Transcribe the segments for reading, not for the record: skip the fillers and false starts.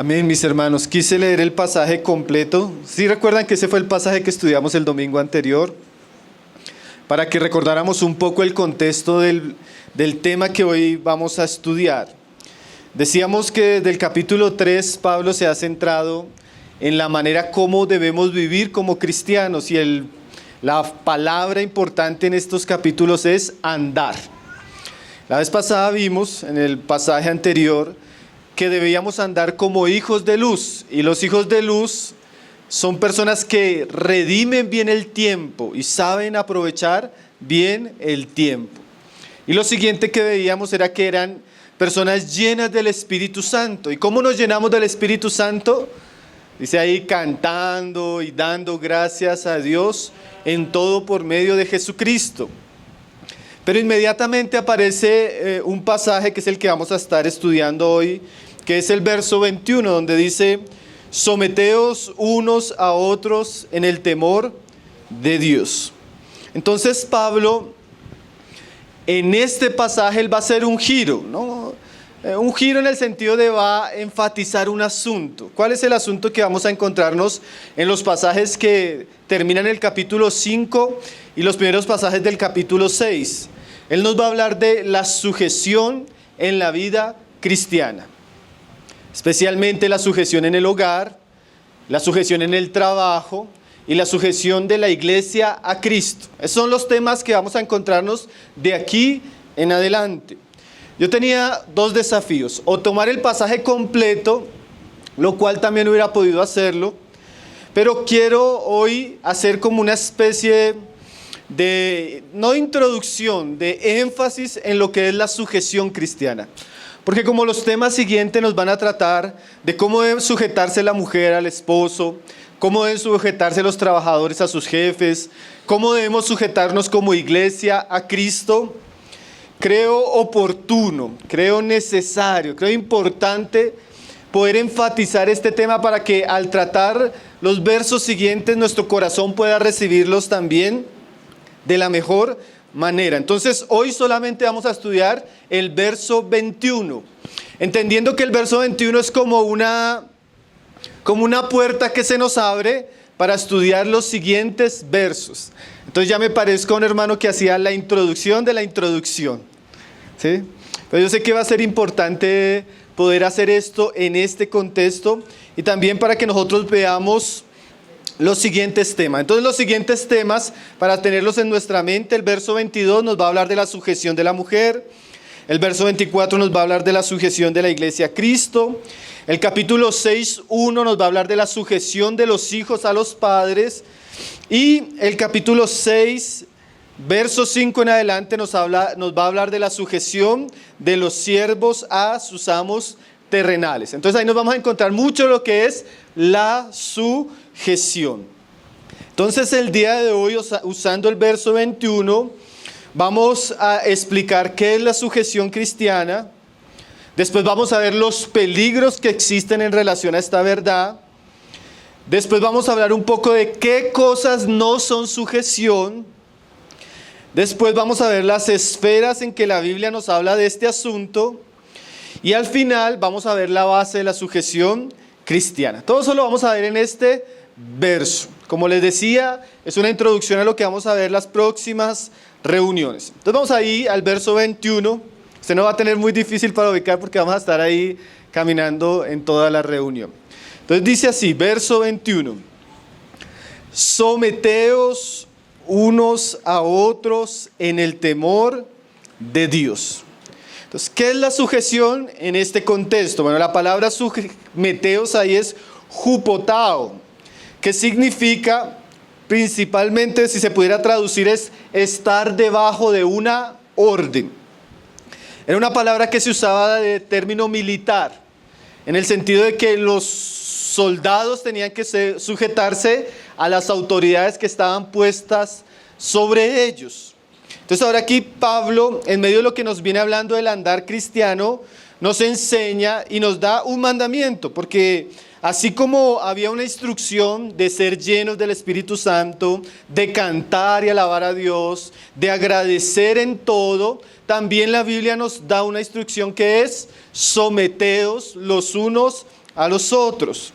Amén, mis hermanos. Quise leer el pasaje completo. ¿Sí recuerdan que ese fue el pasaje que estudiamos el domingo anterior? Para que recordáramos un poco el contexto del tema que hoy vamos a estudiar. Decíamos que desde el capítulo 3 Pablo se ha centrado en la manera como debemos vivir como cristianos y la palabra importante en estos capítulos es andar. La vez pasada vimos en el pasaje anterior que debíamos andar como hijos de luz, y los hijos de luz son personas que redimen bien el tiempo y saben aprovechar bien el tiempo. Y lo siguiente que veíamos era que eran personas llenas del Espíritu Santo. ¿Y cómo nos llenamos del Espíritu Santo? Dice ahí, cantando y dando gracias a Dios en todo por medio de Jesucristo. Pero inmediatamente aparece un pasaje que es el que vamos a estar estudiando hoy, que es el verso 21, donde dice: someteos unos a otros en el temor de Dios. Entonces Pablo, en este pasaje, él va a hacer un giro, ¿no? Un giro en el sentido de va a enfatizar un asunto. ¿Cuál es el asunto que vamos a encontrarnos en los pasajes que terminan el capítulo 5 y los primeros pasajes del capítulo 6? Él nos va a hablar de la sujeción en la vida cristiana, especialmente la sujeción en el hogar, la sujeción en el trabajo y la sujeción de la iglesia a Cristo. Esos son los temas que vamos a encontrarnos de aquí en adelante. Yo tenía dos desafíos: o tomar el pasaje completo, lo cual también hubiera podido hacerlo, pero quiero hoy hacer como una especie de, no introducción, de énfasis en lo que es la sujeción cristiana. Porque como los temas siguientes nos van a tratar de cómo deben sujetarse la mujer al esposo, cómo deben sujetarse los trabajadores a sus jefes, cómo debemos sujetarnos como iglesia a Cristo, creo oportuno, creo necesario, creo importante poder enfatizar este tema para que al tratar los versos siguientes nuestro corazón pueda recibirlos también de la mejor manera. Entonces hoy solamente vamos a estudiar el verso 21, entendiendo que el verso 21 es como una puerta que se nos abre para estudiar los siguientes versos. Entonces ya me parezco a un hermano que hacía la introducción de la introducción, ¿sí? Pero yo sé que va a ser importante poder hacer esto en este contexto y también para que nosotros veamos los siguientes temas. Entonces los siguientes temas, para tenerlos en nuestra mente: el verso 22 nos va a hablar de la sujeción de la mujer, el verso 24 nos va a hablar de la sujeción de la iglesia a Cristo, el capítulo 6:1 nos va a hablar de la sujeción de los hijos a los padres, y el capítulo 6, verso 5 en adelante nos va a hablar de la sujeción de los siervos a sus amos terrenales. Entonces ahí nos vamos a encontrar mucho lo que es la sujeción. Entonces el día de hoy, usando el verso 21, vamos a explicar qué es la sujeción cristiana. Después vamos a ver los peligros que existen en relación a esta verdad. Después vamos a hablar un poco de qué cosas no son sujeción. Después vamos a ver las esferas en que la Biblia nos habla de este asunto. Y al final vamos a ver la base de la sujeción cristiana. Todo eso lo vamos a ver en este verso. Como les decía, es una introducción a lo que vamos a ver las próximas reuniones. Entonces vamos ahí al verso 21. Usted no va a tener muy difícil para ubicar porque vamos a estar ahí caminando en toda la reunión. Entonces dice así, verso 21. Someteos unos a otros en el temor de Dios. Entonces, ¿qué es la sujeción en este contexto? Bueno, la palabra someteos ahí es hupotao, que significa, principalmente, si se pudiera traducir, es estar debajo de una orden. Era una palabra que se usaba de término militar, en el sentido de que los soldados tenían que sujetarse a las autoridades que estaban puestas sobre ellos. Entonces ahora aquí Pablo, en medio de lo que nos viene hablando del andar cristiano, nos enseña y nos da un mandamiento, porque así como había una instrucción de ser llenos del Espíritu Santo, de cantar y alabar a Dios, de agradecer en todo, también la Biblia nos da una instrucción que es: someteos los unos a los otros.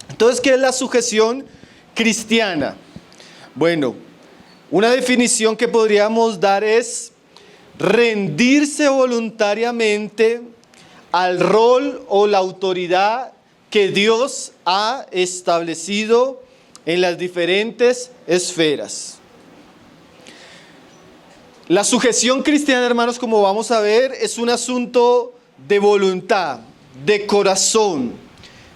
Entonces, ¿qué es la sujeción cristiana? Bueno, una definición que podríamos dar es rendirse voluntariamente al rol o la autoridad que Dios ha establecido en las diferentes esferas. La sujeción cristiana, hermanos, como vamos a ver, es un asunto de voluntad, de corazón,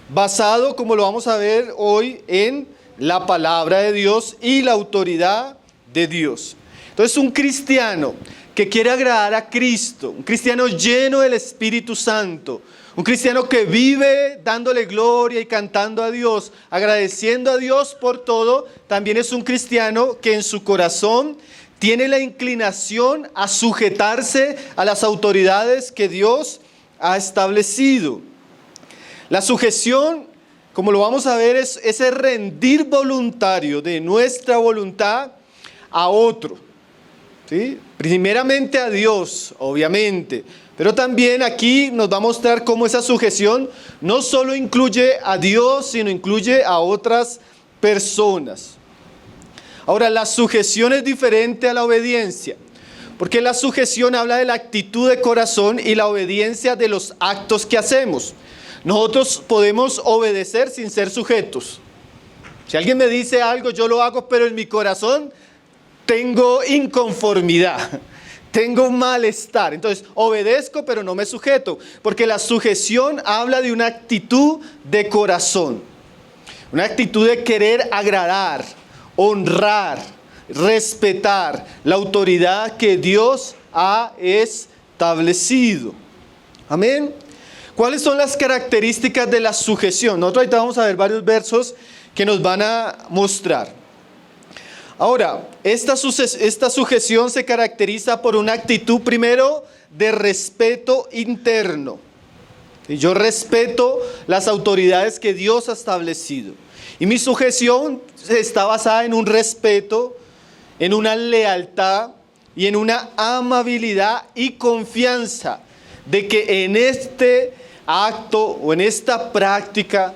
basado, como lo vamos a ver hoy, en la palabra de Dios y la autoridad de Dios. Entonces, un cristiano que quiere agradar a Cristo, un cristiano lleno del Espíritu Santo, un cristiano que vive dándole gloria y cantando a Dios, agradeciendo a Dios por todo, también es un cristiano que en su corazón tiene la inclinación a sujetarse a las autoridades que Dios ha establecido. La sujeción, como lo vamos a ver, es ese rendir voluntario de nuestra voluntad a otro, ¿sí? Primeramente a Dios, obviamente, pero también aquí nos va a mostrar cómo esa sujeción no solo incluye a Dios, sino incluye a otras personas. Ahora, la sujeción es diferente a la obediencia, porque la sujeción habla de la actitud de corazón y la obediencia de los actos que hacemos. Nosotros podemos obedecer sin ser sujetos. Si alguien me dice algo, yo lo hago, pero en mi corazón tengo inconformidad, tengo malestar. Entonces, obedezco, pero no me sujeto, porque la sujeción habla de una actitud de corazón, una actitud de querer agradar, honrar, respetar la autoridad que Dios ha establecido. Amén. ¿Cuáles son las características de la sujeción? Nosotros ahorita vamos a ver varios versos que nos van a mostrar. Ahora, esta sujeción se caracteriza por una actitud primero de respeto interno. Y yo respeto las autoridades que Dios ha establecido. Y mi sujeción está basada en un respeto, en una lealtad y en una amabilidad y confianza de que en este acto o en esta práctica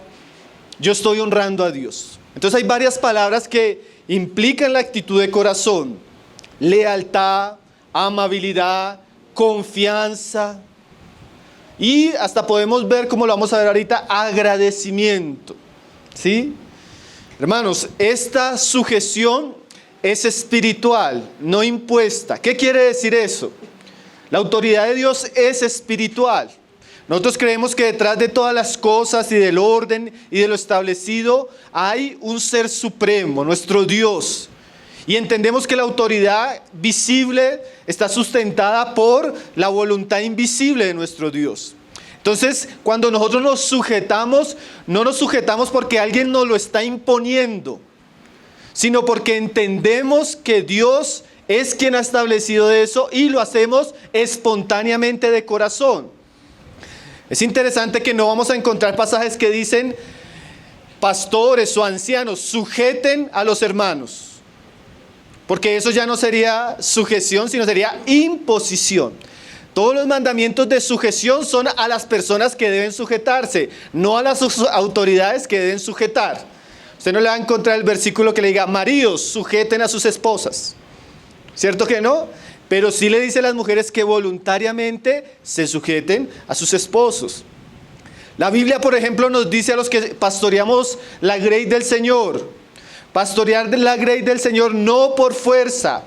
yo estoy honrando a Dios. Entonces hay varias palabras que implican la actitud de corazón: lealtad, amabilidad, confianza y hasta podemos ver, como lo vamos a ver ahorita, agradecimiento. ¿Sí? Hermanos, esta sujeción es espiritual, no impuesta. ¿Qué quiere decir eso? La autoridad de Dios es espiritual. Nosotros creemos que detrás de todas las cosas y del orden y de lo establecido hay un ser supremo, nuestro Dios. Y entendemos que la autoridad visible está sustentada por la voluntad invisible de nuestro Dios. Entonces, cuando nosotros nos sujetamos, no nos sujetamos porque alguien nos lo está imponiendo, sino porque entendemos que Dios es quien ha establecido eso y lo hacemos espontáneamente de corazón. Es interesante que no vamos a encontrar pasajes que dicen pastores o ancianos sujeten a los hermanos, porque eso ya no sería sujeción, sino sería imposición. Todos los mandamientos de sujeción son a las personas que deben sujetarse, no a las autoridades que deben sujetar. Usted no le va a encontrar el versículo que le diga, maridos, sujeten a sus esposas. ¿Cierto que no? Pero sí le dice a las mujeres que voluntariamente se sujeten a sus esposos. La Biblia, por ejemplo, nos dice a los que pastoreamos la grey del Señor, pastorear la grey del Señor no por fuerza,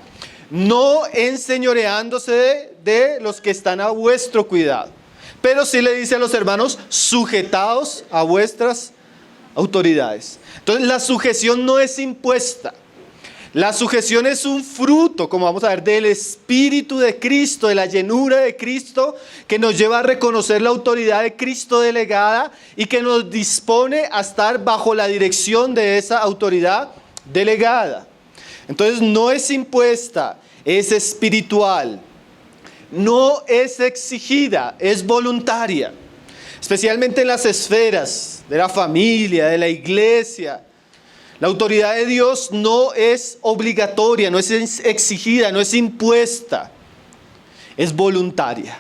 no enseñoreándose de los que están a vuestro cuidado. Pero sí le dice a los hermanos, sujetaos a vuestras autoridades. Entonces la sujeción no es impuesta. La sujeción es un fruto, como vamos a ver, del Espíritu de Cristo, de la llenura de Cristo, que nos lleva a reconocer la autoridad de Cristo delegada y que nos dispone a estar bajo la dirección de esa autoridad delegada. Entonces no es impuesta, es espiritual, no es exigida, es voluntaria, especialmente en las esferas de la familia, de la iglesia. La autoridad de Dios no es obligatoria, no es exigida, no es impuesta, es voluntaria.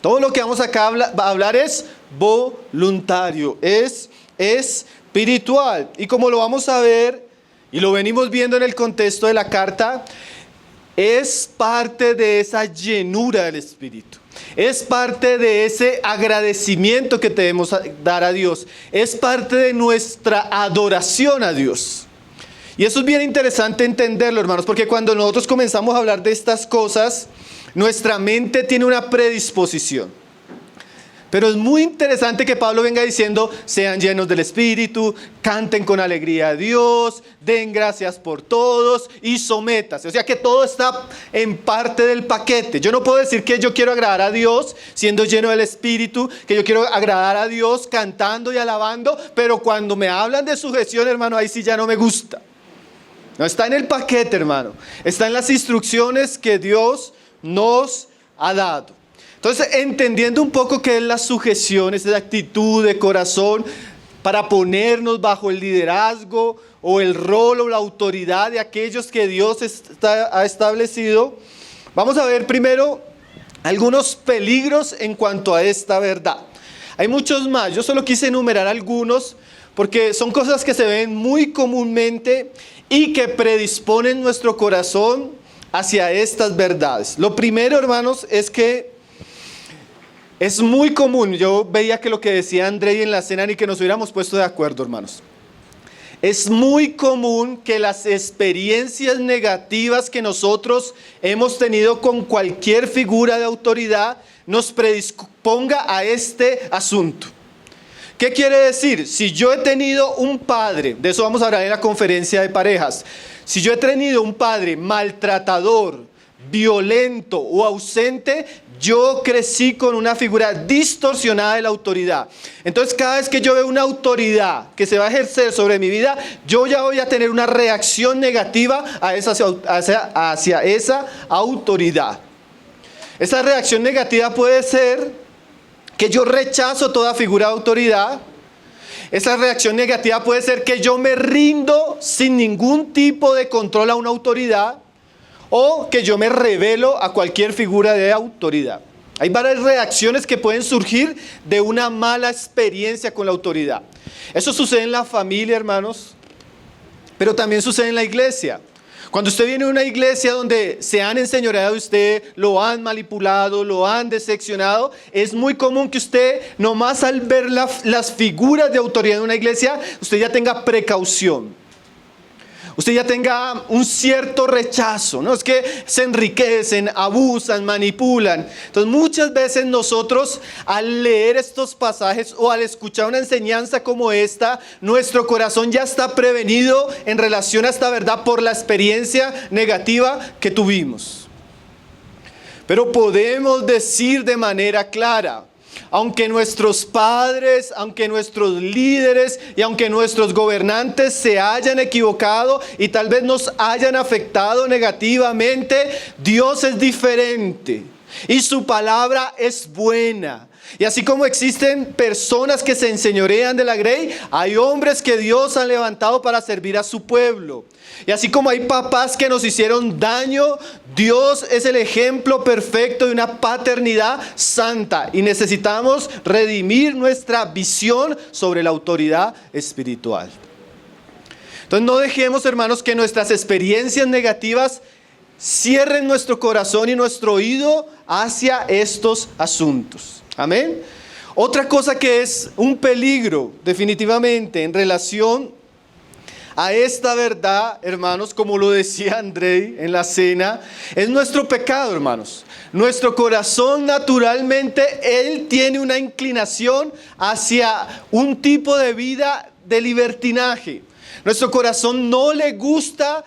Todo lo que vamos acá a hablar es voluntario, es espiritual. Y como lo vamos a ver, y lo venimos viendo en el contexto de la carta, es parte de esa llenura del Espíritu. Es parte de ese agradecimiento que debemos dar a Dios. Es parte de nuestra adoración a Dios. Y eso es bien interesante entenderlo, hermanos, porque cuando nosotros comenzamos a hablar de estas cosas, nuestra mente tiene una predisposición. Pero es muy interesante que Pablo venga diciendo, sean llenos del Espíritu, canten con alegría a Dios, den gracias por todos y sométase. O sea que todo está en parte del paquete. Yo no puedo decir que yo quiero agradar a Dios siendo lleno del Espíritu, que yo quiero agradar a Dios cantando y alabando, pero cuando me hablan de sujeción, hermano, ahí sí ya no me gusta. No está en el paquete, hermano. Está en las instrucciones que Dios nos ha dado. Entonces, entendiendo un poco qué es la sujeción, esa actitud de corazón para ponernos bajo el liderazgo o el rol o la autoridad de aquellos que Dios ha establecido, vamos a ver primero algunos peligros en cuanto a esta verdad. Hay muchos más, yo solo quise enumerar algunos porque son cosas que se ven muy comúnmente y que predisponen nuestro corazón hacia estas verdades. Lo primero, hermanos, es que es muy común, yo veía que lo que decía Andrei en la cena, ni que nos hubiéramos puesto de acuerdo, hermanos. Es muy común que las experiencias negativas que nosotros hemos tenido con cualquier figura de autoridad nos predisponga a este asunto. ¿Qué quiere decir? Si yo he tenido un padre, de eso vamos a hablar en la conferencia de parejas, si yo he tenido un padre maltratador, violento o ausente, yo crecí con una figura distorsionada de la autoridad. Entonces cada vez que yo veo una autoridad que se va a ejercer sobre mi vida, yo ya voy a tener una reacción negativa hacia esa autoridad. Esa reacción negativa puede ser que yo rechazo toda figura de autoridad. Esa reacción negativa puede ser que yo me rindo sin ningún tipo de control a una autoridad, o que yo me rebelo a cualquier figura de autoridad. Hay varias reacciones que pueden surgir de una mala experiencia con la autoridad. Eso sucede en la familia, hermanos, pero también sucede en la iglesia. Cuando usted viene a una iglesia donde se han enseñoreado de usted, lo han manipulado, lo han decepcionado, es muy común que usted, nomás al ver las figuras de autoridad en una iglesia, usted ya tenga precaución. Usted ya tenga un cierto rechazo, ¿no? Es que se enriquecen, abusan, manipulan. Entonces muchas veces nosotros al leer estos pasajes o al escuchar una enseñanza como esta, nuestro corazón ya está prevenido en relación a esta verdad por la experiencia negativa que tuvimos. Pero podemos decir de manera clara, aunque nuestros padres, aunque nuestros líderes y aunque nuestros gobernantes se hayan equivocado y tal vez nos hayan afectado negativamente, Dios es diferente y su palabra es buena. Y así como existen personas que se enseñorean de la grey, hay hombres que Dios ha levantado para servir a su pueblo. Y así como hay papás que nos hicieron daño, Dios es el ejemplo perfecto de una paternidad santa. Y necesitamos redimir nuestra visión sobre la autoridad espiritual. Entonces no dejemos, hermanos, que nuestras experiencias negativas cierren nuestro corazón y nuestro oído hacia estos asuntos. Amén. Otra cosa que es un peligro definitivamente en relación a esta verdad, hermanos, como lo decía Andrei en la cena, es nuestro pecado, hermanos. Nuestro corazón naturalmente, él tiene una inclinación hacia un tipo de vida de libertinaje. Nuestro corazón no le gusta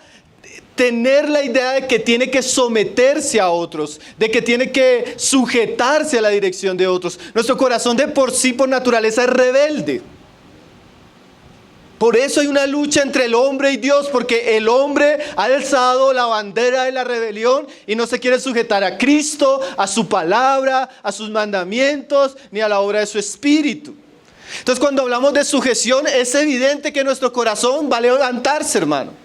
tener la idea de que tiene que someterse a otros, de que tiene que sujetarse a la dirección de otros. Nuestro corazón de por sí, por naturaleza, es rebelde. Por eso hay una lucha entre el hombre y Dios, porque el hombre ha alzado la bandera de la rebelión y no se quiere sujetar a Cristo, a su palabra, a sus mandamientos, ni a la obra de su espíritu. Entonces, cuando hablamos de sujeción, es evidente que nuestro corazón va a levantarse, hermano.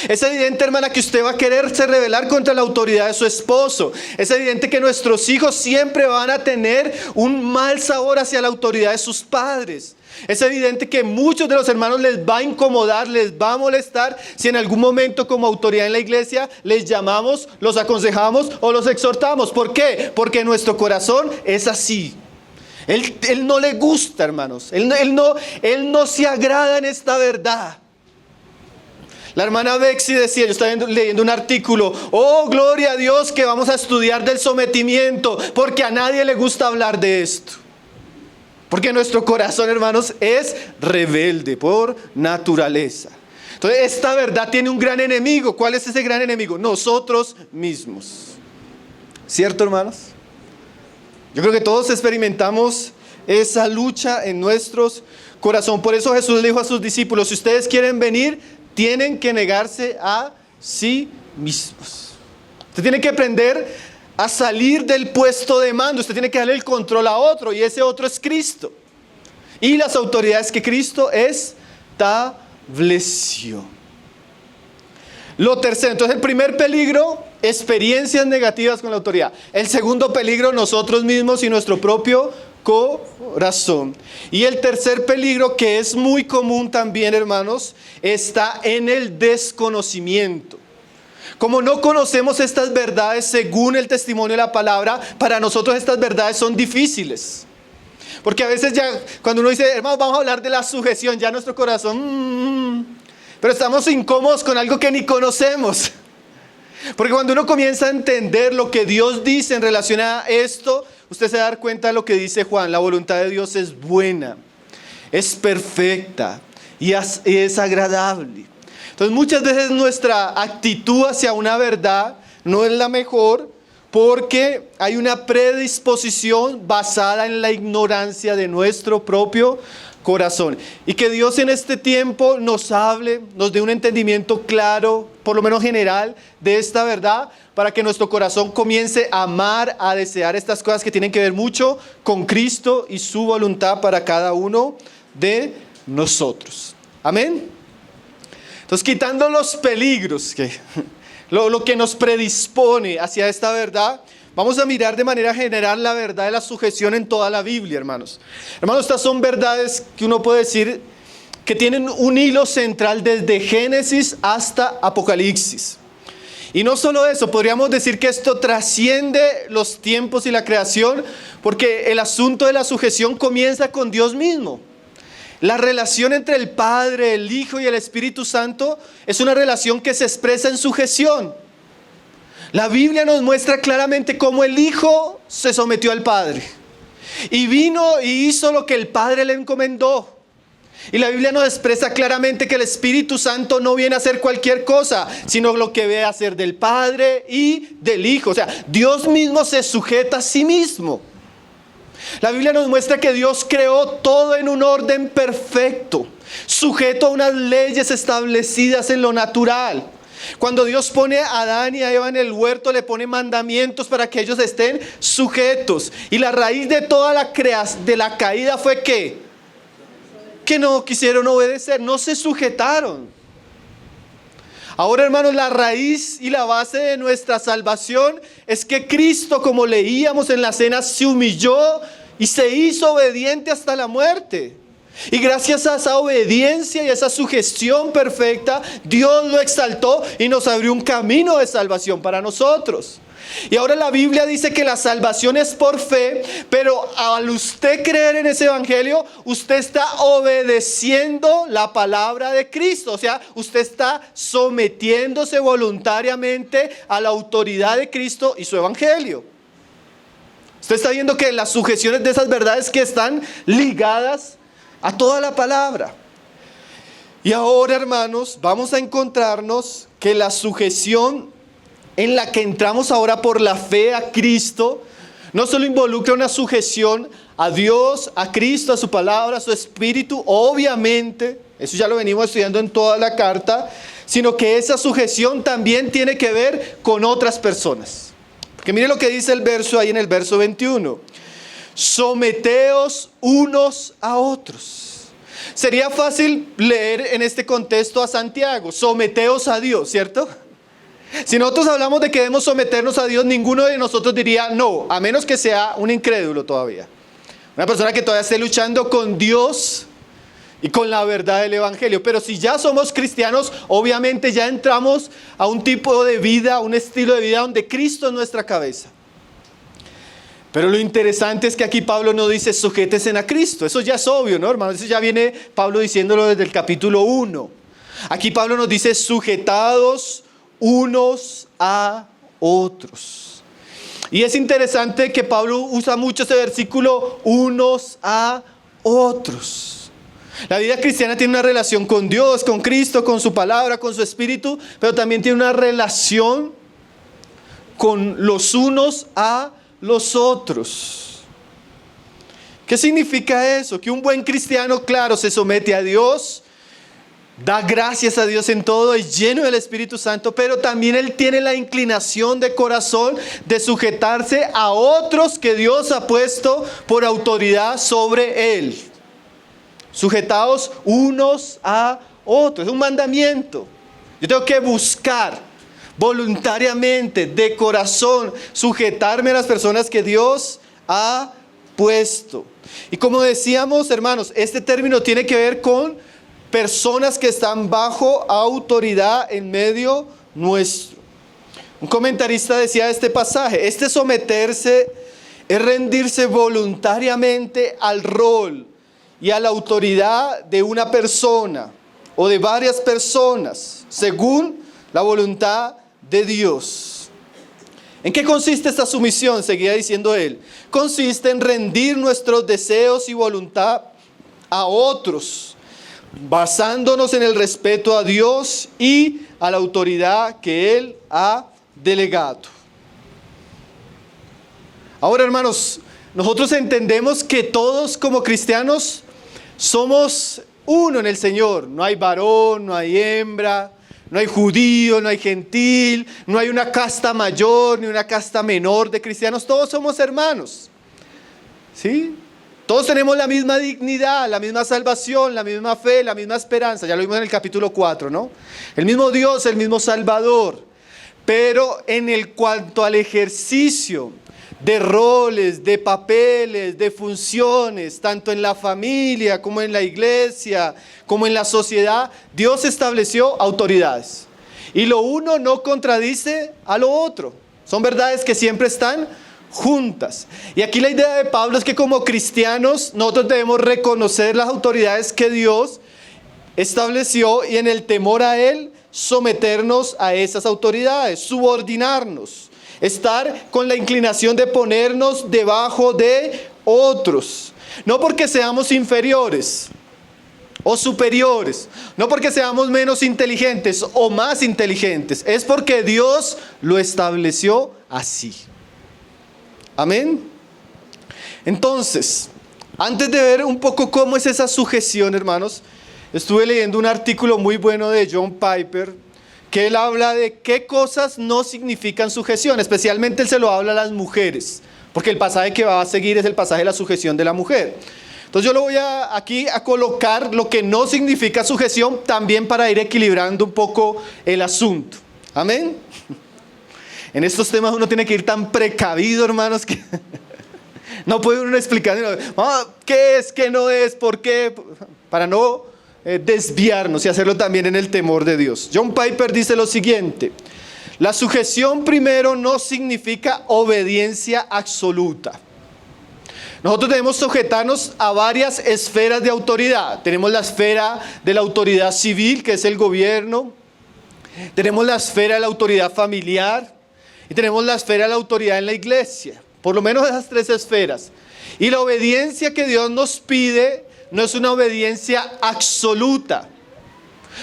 Es evidente, hermana, que usted va a quererse rebelar contra la autoridad de su esposo. Es evidente que nuestros hijos siempre van a tener un mal sabor hacia la autoridad de sus padres. Es evidente que muchos de los hermanos les va a incomodar, les va a molestar si en algún momento como autoridad en la iglesia les llamamos, los aconsejamos o los exhortamos. ¿Por qué? Porque nuestro corazón es así. Él no le gusta, hermanos. Él no se agrada en esta verdad. La hermana Bexy decía, yo estaba leyendo un artículo, oh, gloria a Dios que vamos a estudiar del sometimiento, porque a nadie le gusta hablar de esto. Porque nuestro corazón, hermanos, es rebelde por naturaleza. Entonces, esta verdad tiene un gran enemigo. ¿Cuál es ese gran enemigo? Nosotros mismos. ¿Cierto, hermanos? Yo creo que todos experimentamos esa lucha en nuestros corazones. Por eso Jesús le dijo a sus discípulos, si ustedes quieren venir, tienen que negarse a sí mismos. Usted tiene que aprender a salir del puesto de mando. Usted tiene que darle el control a otro, y ese otro es Cristo. Y las autoridades que Cristo estableció. Lo tercero, entonces el primer peligro, experiencias negativas con la autoridad. El segundo peligro, nosotros mismos y nuestro propio corazón. Y el tercer peligro, que es muy común también, hermanos, está en el desconocimiento. Como no conocemos estas verdades según el testimonio de la palabra, para nosotros estas verdades son difíciles. Porque a veces ya, cuando uno dice, hermanos, vamos a hablar de la sujeción, ya nuestro corazón, pero estamos incómodos con algo que ni conocemos. Porque cuando uno comienza a entender lo que Dios dice en relación a esto, usted se va a dar cuenta de lo que dice Juan. La voluntad de Dios es buena, es perfecta y es agradable. Entonces muchas veces nuestra actitud hacia una verdad no es la mejor, porque hay una predisposición basada en la ignorancia de nuestro propio corazón. Y que Dios en este tiempo nos hable, nos dé un entendimiento claro, por lo menos general, de esta verdad, para que nuestro corazón comience a amar, a desear estas cosas que tienen que ver mucho con Cristo y su voluntad para cada uno de nosotros. Amén. Entonces, quitando los peligros, lo que nos predispone hacia esta verdad, vamos a mirar de manera general la verdad de la sujeción en toda la Biblia, hermanos. Hermanos, estas son verdades que uno puede decir que tienen un hilo central desde Génesis hasta Apocalipsis. Y no solo eso, podríamos decir que esto trasciende los tiempos y la creación, porque el asunto de la sujeción comienza con Dios mismo. La relación entre el Padre, el Hijo y el Espíritu Santo es una relación que se expresa en sujeción. La Biblia nos muestra claramente cómo el Hijo se sometió al Padre y vino y hizo lo que el Padre le encomendó. Y la Biblia nos expresa claramente que el Espíritu Santo no viene a hacer cualquier cosa, sino lo que ve a hacer del Padre y del Hijo. O sea, Dios mismo se sujeta a sí mismo. La Biblia nos muestra que Dios creó todo en un orden perfecto, sujeto a unas leyes establecidas en lo natural. Cuando Dios pone a Adán y a Eva en el huerto, le pone mandamientos para que ellos estén sujetos. Y la raíz de toda la caída fue ¿qué? Que no quisieron obedecer, no se sujetaron. Ahora, hermanos, la raíz y la base de nuestra salvación es que Cristo, como leíamos en la cena, se humilló y se hizo obediente hasta la muerte. Y gracias a esa obediencia y a esa sujeción perfecta, Dios lo exaltó y nos abrió un camino de salvación para nosotros. Y ahora la Biblia dice que la salvación es por fe, pero al usted creer en ese evangelio, usted está obedeciendo la palabra de Cristo. O sea, usted está sometiéndose voluntariamente a la autoridad de Cristo y su evangelio. Usted está viendo que las sujeciones de esas verdades que están ligadas a toda la palabra. Y ahora, hermanos, vamos a encontrarnos que la sujeción en la que entramos ahora por la fe a Cristo, no solo involucra una sujeción a Dios, a Cristo, a su palabra, a su espíritu, obviamente, eso ya lo venimos estudiando en toda la carta, sino que esa sujeción también tiene que ver con otras personas. Porque mire lo que dice el verso ahí en el verso 21. Someteos unos a otros. Sería fácil leer en este contexto a Santiago, someteos a Dios, ¿cierto? Si nosotros hablamos de que debemos someternos a Dios, ninguno de nosotros diría no, a menos que sea un incrédulo todavía. Una persona que todavía esté luchando con Dios y con la verdad del Evangelio. Pero si ya somos cristianos, obviamente ya entramos a un tipo de vida, un estilo de vida donde Cristo es nuestra cabeza. Pero lo interesante es que aquí Pablo no dice sujétense a Cristo. Eso ya es obvio, ¿no, hermano? Eso ya viene Pablo diciéndolo desde el capítulo 1. Aquí Pablo nos dice sujetados unos a otros. Y es interesante que Pablo usa mucho ese versículo, unos a otros. La vida cristiana tiene una relación con Dios, con Cristo, con su palabra, con su espíritu, pero también tiene una relación con los unos a los otros. ¿Qué significa eso? Que un buen cristiano, claro, se somete a Dios, da gracias a Dios en todo, es lleno del Espíritu Santo, pero también él tiene la inclinación de corazón de sujetarse a otros que Dios ha puesto por autoridad sobre él. Sujetados unos a otros, es un mandamiento. Yo tengo que buscar voluntariamente, de corazón, sujetarme a las personas que Dios ha puesto. Y como decíamos, hermanos, este término tiene que ver con personas que están bajo autoridad en medio nuestro. Un comentarista decía de este pasaje, este someterse es rendirse voluntariamente al rol y a la autoridad de una persona o de varias personas, según la voluntad de Dios. ¿En qué consiste esta sumisión? Seguía diciendo él. Consiste en rendir nuestros deseos y voluntad a otros, basándonos en el respeto a Dios y a la autoridad que Él ha delegado. Ahora, hermanos, nosotros entendemos que todos como cristianos somos uno en el Señor. No hay varón, no hay hembra, no hay judío, no hay gentil, no hay una casta mayor ni una casta menor de cristianos. Todos somos hermanos, ¿sí? Todos tenemos la misma dignidad, la misma salvación, la misma fe, la misma esperanza. Ya lo vimos en el capítulo 4, ¿no? El mismo Dios, el mismo Salvador. Pero en el cuanto al ejercicio de roles, de papeles, de funciones, tanto en la familia como en la iglesia, como en la sociedad, Dios estableció autoridades. Y lo uno no contradice a lo otro. Son verdades que siempre están juntas. Y aquí la idea de Pablo es que como cristianos nosotros debemos reconocer las autoridades que Dios estableció y en el temor a Él someternos a esas autoridades, subordinarnos, estar con la inclinación de ponernos debajo de otros, no porque seamos inferiores o superiores, no porque seamos menos inteligentes o más inteligentes, es porque Dios lo estableció así. Amén. Entonces, antes de ver un poco cómo es esa sujeción, hermanos, estuve leyendo un artículo muy bueno de John Piper, que él habla de qué cosas no significan sujeción, especialmente él se lo habla a las mujeres, porque el pasaje que va a seguir es el pasaje de la sujeción de la mujer. Entonces yo lo voy aquí a colocar lo que no significa sujeción, también para ir equilibrando un poco el asunto. Amén. En estos temas uno tiene que ir tan precavido, hermanos, que no puede uno explicar qué es, qué no es, por qué, para no desviarnos y hacerlo también en el temor de Dios. John Piper dice lo siguiente: la sujeción primero no significa obediencia absoluta. Nosotros debemos sujetarnos a varias esferas de autoridad. Tenemos la esfera de la autoridad civil, que es el gobierno. Tenemos la esfera de la autoridad familiar. Y tenemos la esfera de la autoridad en la iglesia. Por lo menos esas tres esferas. Y la obediencia que Dios nos pide no es una obediencia absoluta.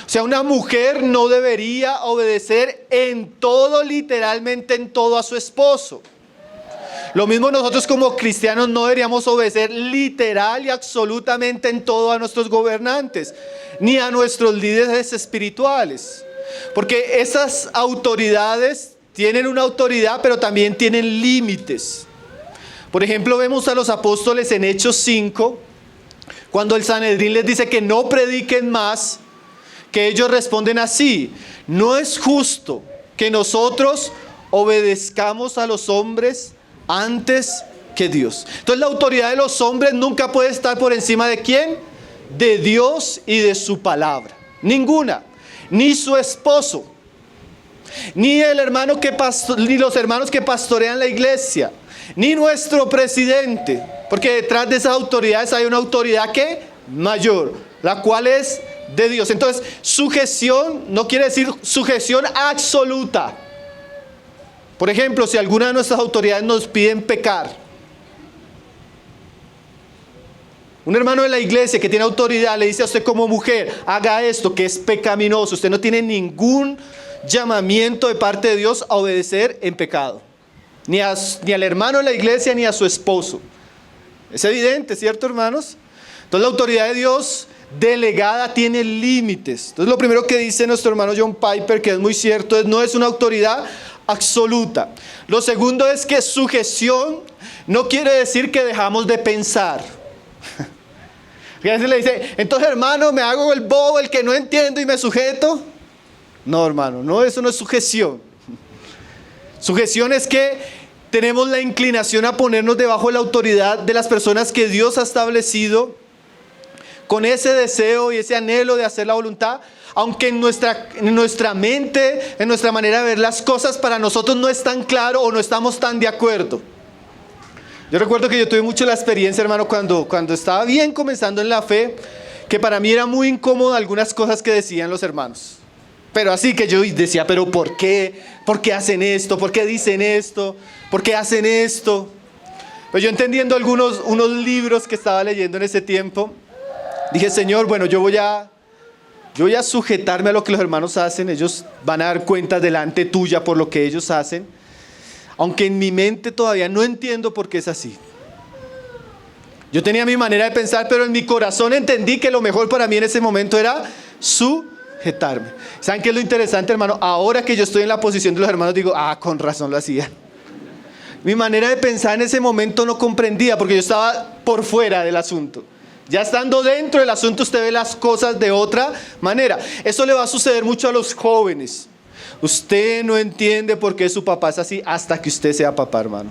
O sea, una mujer no debería obedecer en todo, literalmente en todo a su esposo. Lo mismo nosotros como cristianos no deberíamos obedecer literal y absolutamente en todo a nuestros gobernantes, ni a nuestros líderes espirituales. Porque esas autoridades tienen una autoridad, pero también tienen límites. Por ejemplo, vemos a los apóstoles en Hechos 5, Cuando el Sanedrín les dice que no prediquen más, que ellos responden así: no es justo que nosotros obedezcamos a los hombres antes que Dios. Entonces la autoridad de los hombres nunca puede estar por encima ¿de quién? De Dios y de su palabra. Ninguna. Ni su esposo, ni el hermano ni los hermanos que pastorean la iglesia, ni nuestro presidente, porque detrás de esas autoridades hay una autoridad que mayor, la cual es de Dios. Entonces, sujeción no quiere decir sujeción absoluta. Por ejemplo, si alguna de nuestras autoridades nos piden pecar, un hermano de la iglesia que tiene autoridad le dice a usted como mujer: haga esto que es pecaminoso. Usted no tiene ningún llamamiento de parte de Dios a obedecer en pecado, ni al hermano de la iglesia ni a su esposo. Es evidente, ¿cierto, hermanos? Entonces la autoridad de Dios delegada tiene límites. Entonces lo primero que dice nuestro hermano John Piper, que es muy cierto, no es una autoridad absoluta. Lo segundo es que sujeción no quiere decir que dejamos de pensar. Y a veces le dice: entonces, hermano, me hago el bobo, el que no entiendo y me sujeto. No, hermano, no, eso no es sujeción. Sujeción es que tenemos la inclinación a ponernos debajo de la autoridad de las personas que Dios ha establecido, con ese deseo y ese anhelo de hacer la voluntad, aunque en nuestra mente, en nuestra manera de ver las cosas, para nosotros no es tan claro o no estamos tan de acuerdo. Yo recuerdo que yo tuve mucho la experiencia, hermano, cuando estaba bien comenzando en la fe, que para mí era muy incómodo algunas cosas que decían los hermanos. Pero así que yo decía: pero ¿por qué? ¿Por qué hacen esto? ¿Por qué dicen esto? ¿Por qué hacen esto? Pues yo, entendiendo unos libros que estaba leyendo en ese tiempo, dije: Señor, bueno, yo voy a sujetarme a lo que los hermanos hacen. Ellos van a dar cuenta delante tuya por lo que ellos hacen, aunque en mi mente todavía no entiendo por qué es así. Yo tenía mi manera de pensar, pero en mi corazón entendí que lo mejor para mí en ese momento era sujetarme. ¿Saben qué es lo interesante, hermano? Ahora que yo estoy en la posición de los hermanos, digo: con razón lo hacía. Mi manera de pensar en ese momento no comprendía, porque yo estaba por fuera del asunto. Ya estando dentro del asunto, usted ve las cosas de otra manera. Eso le va a suceder mucho a los jóvenes. Usted no entiende por qué su papá es así hasta que usted sea papá, hermano.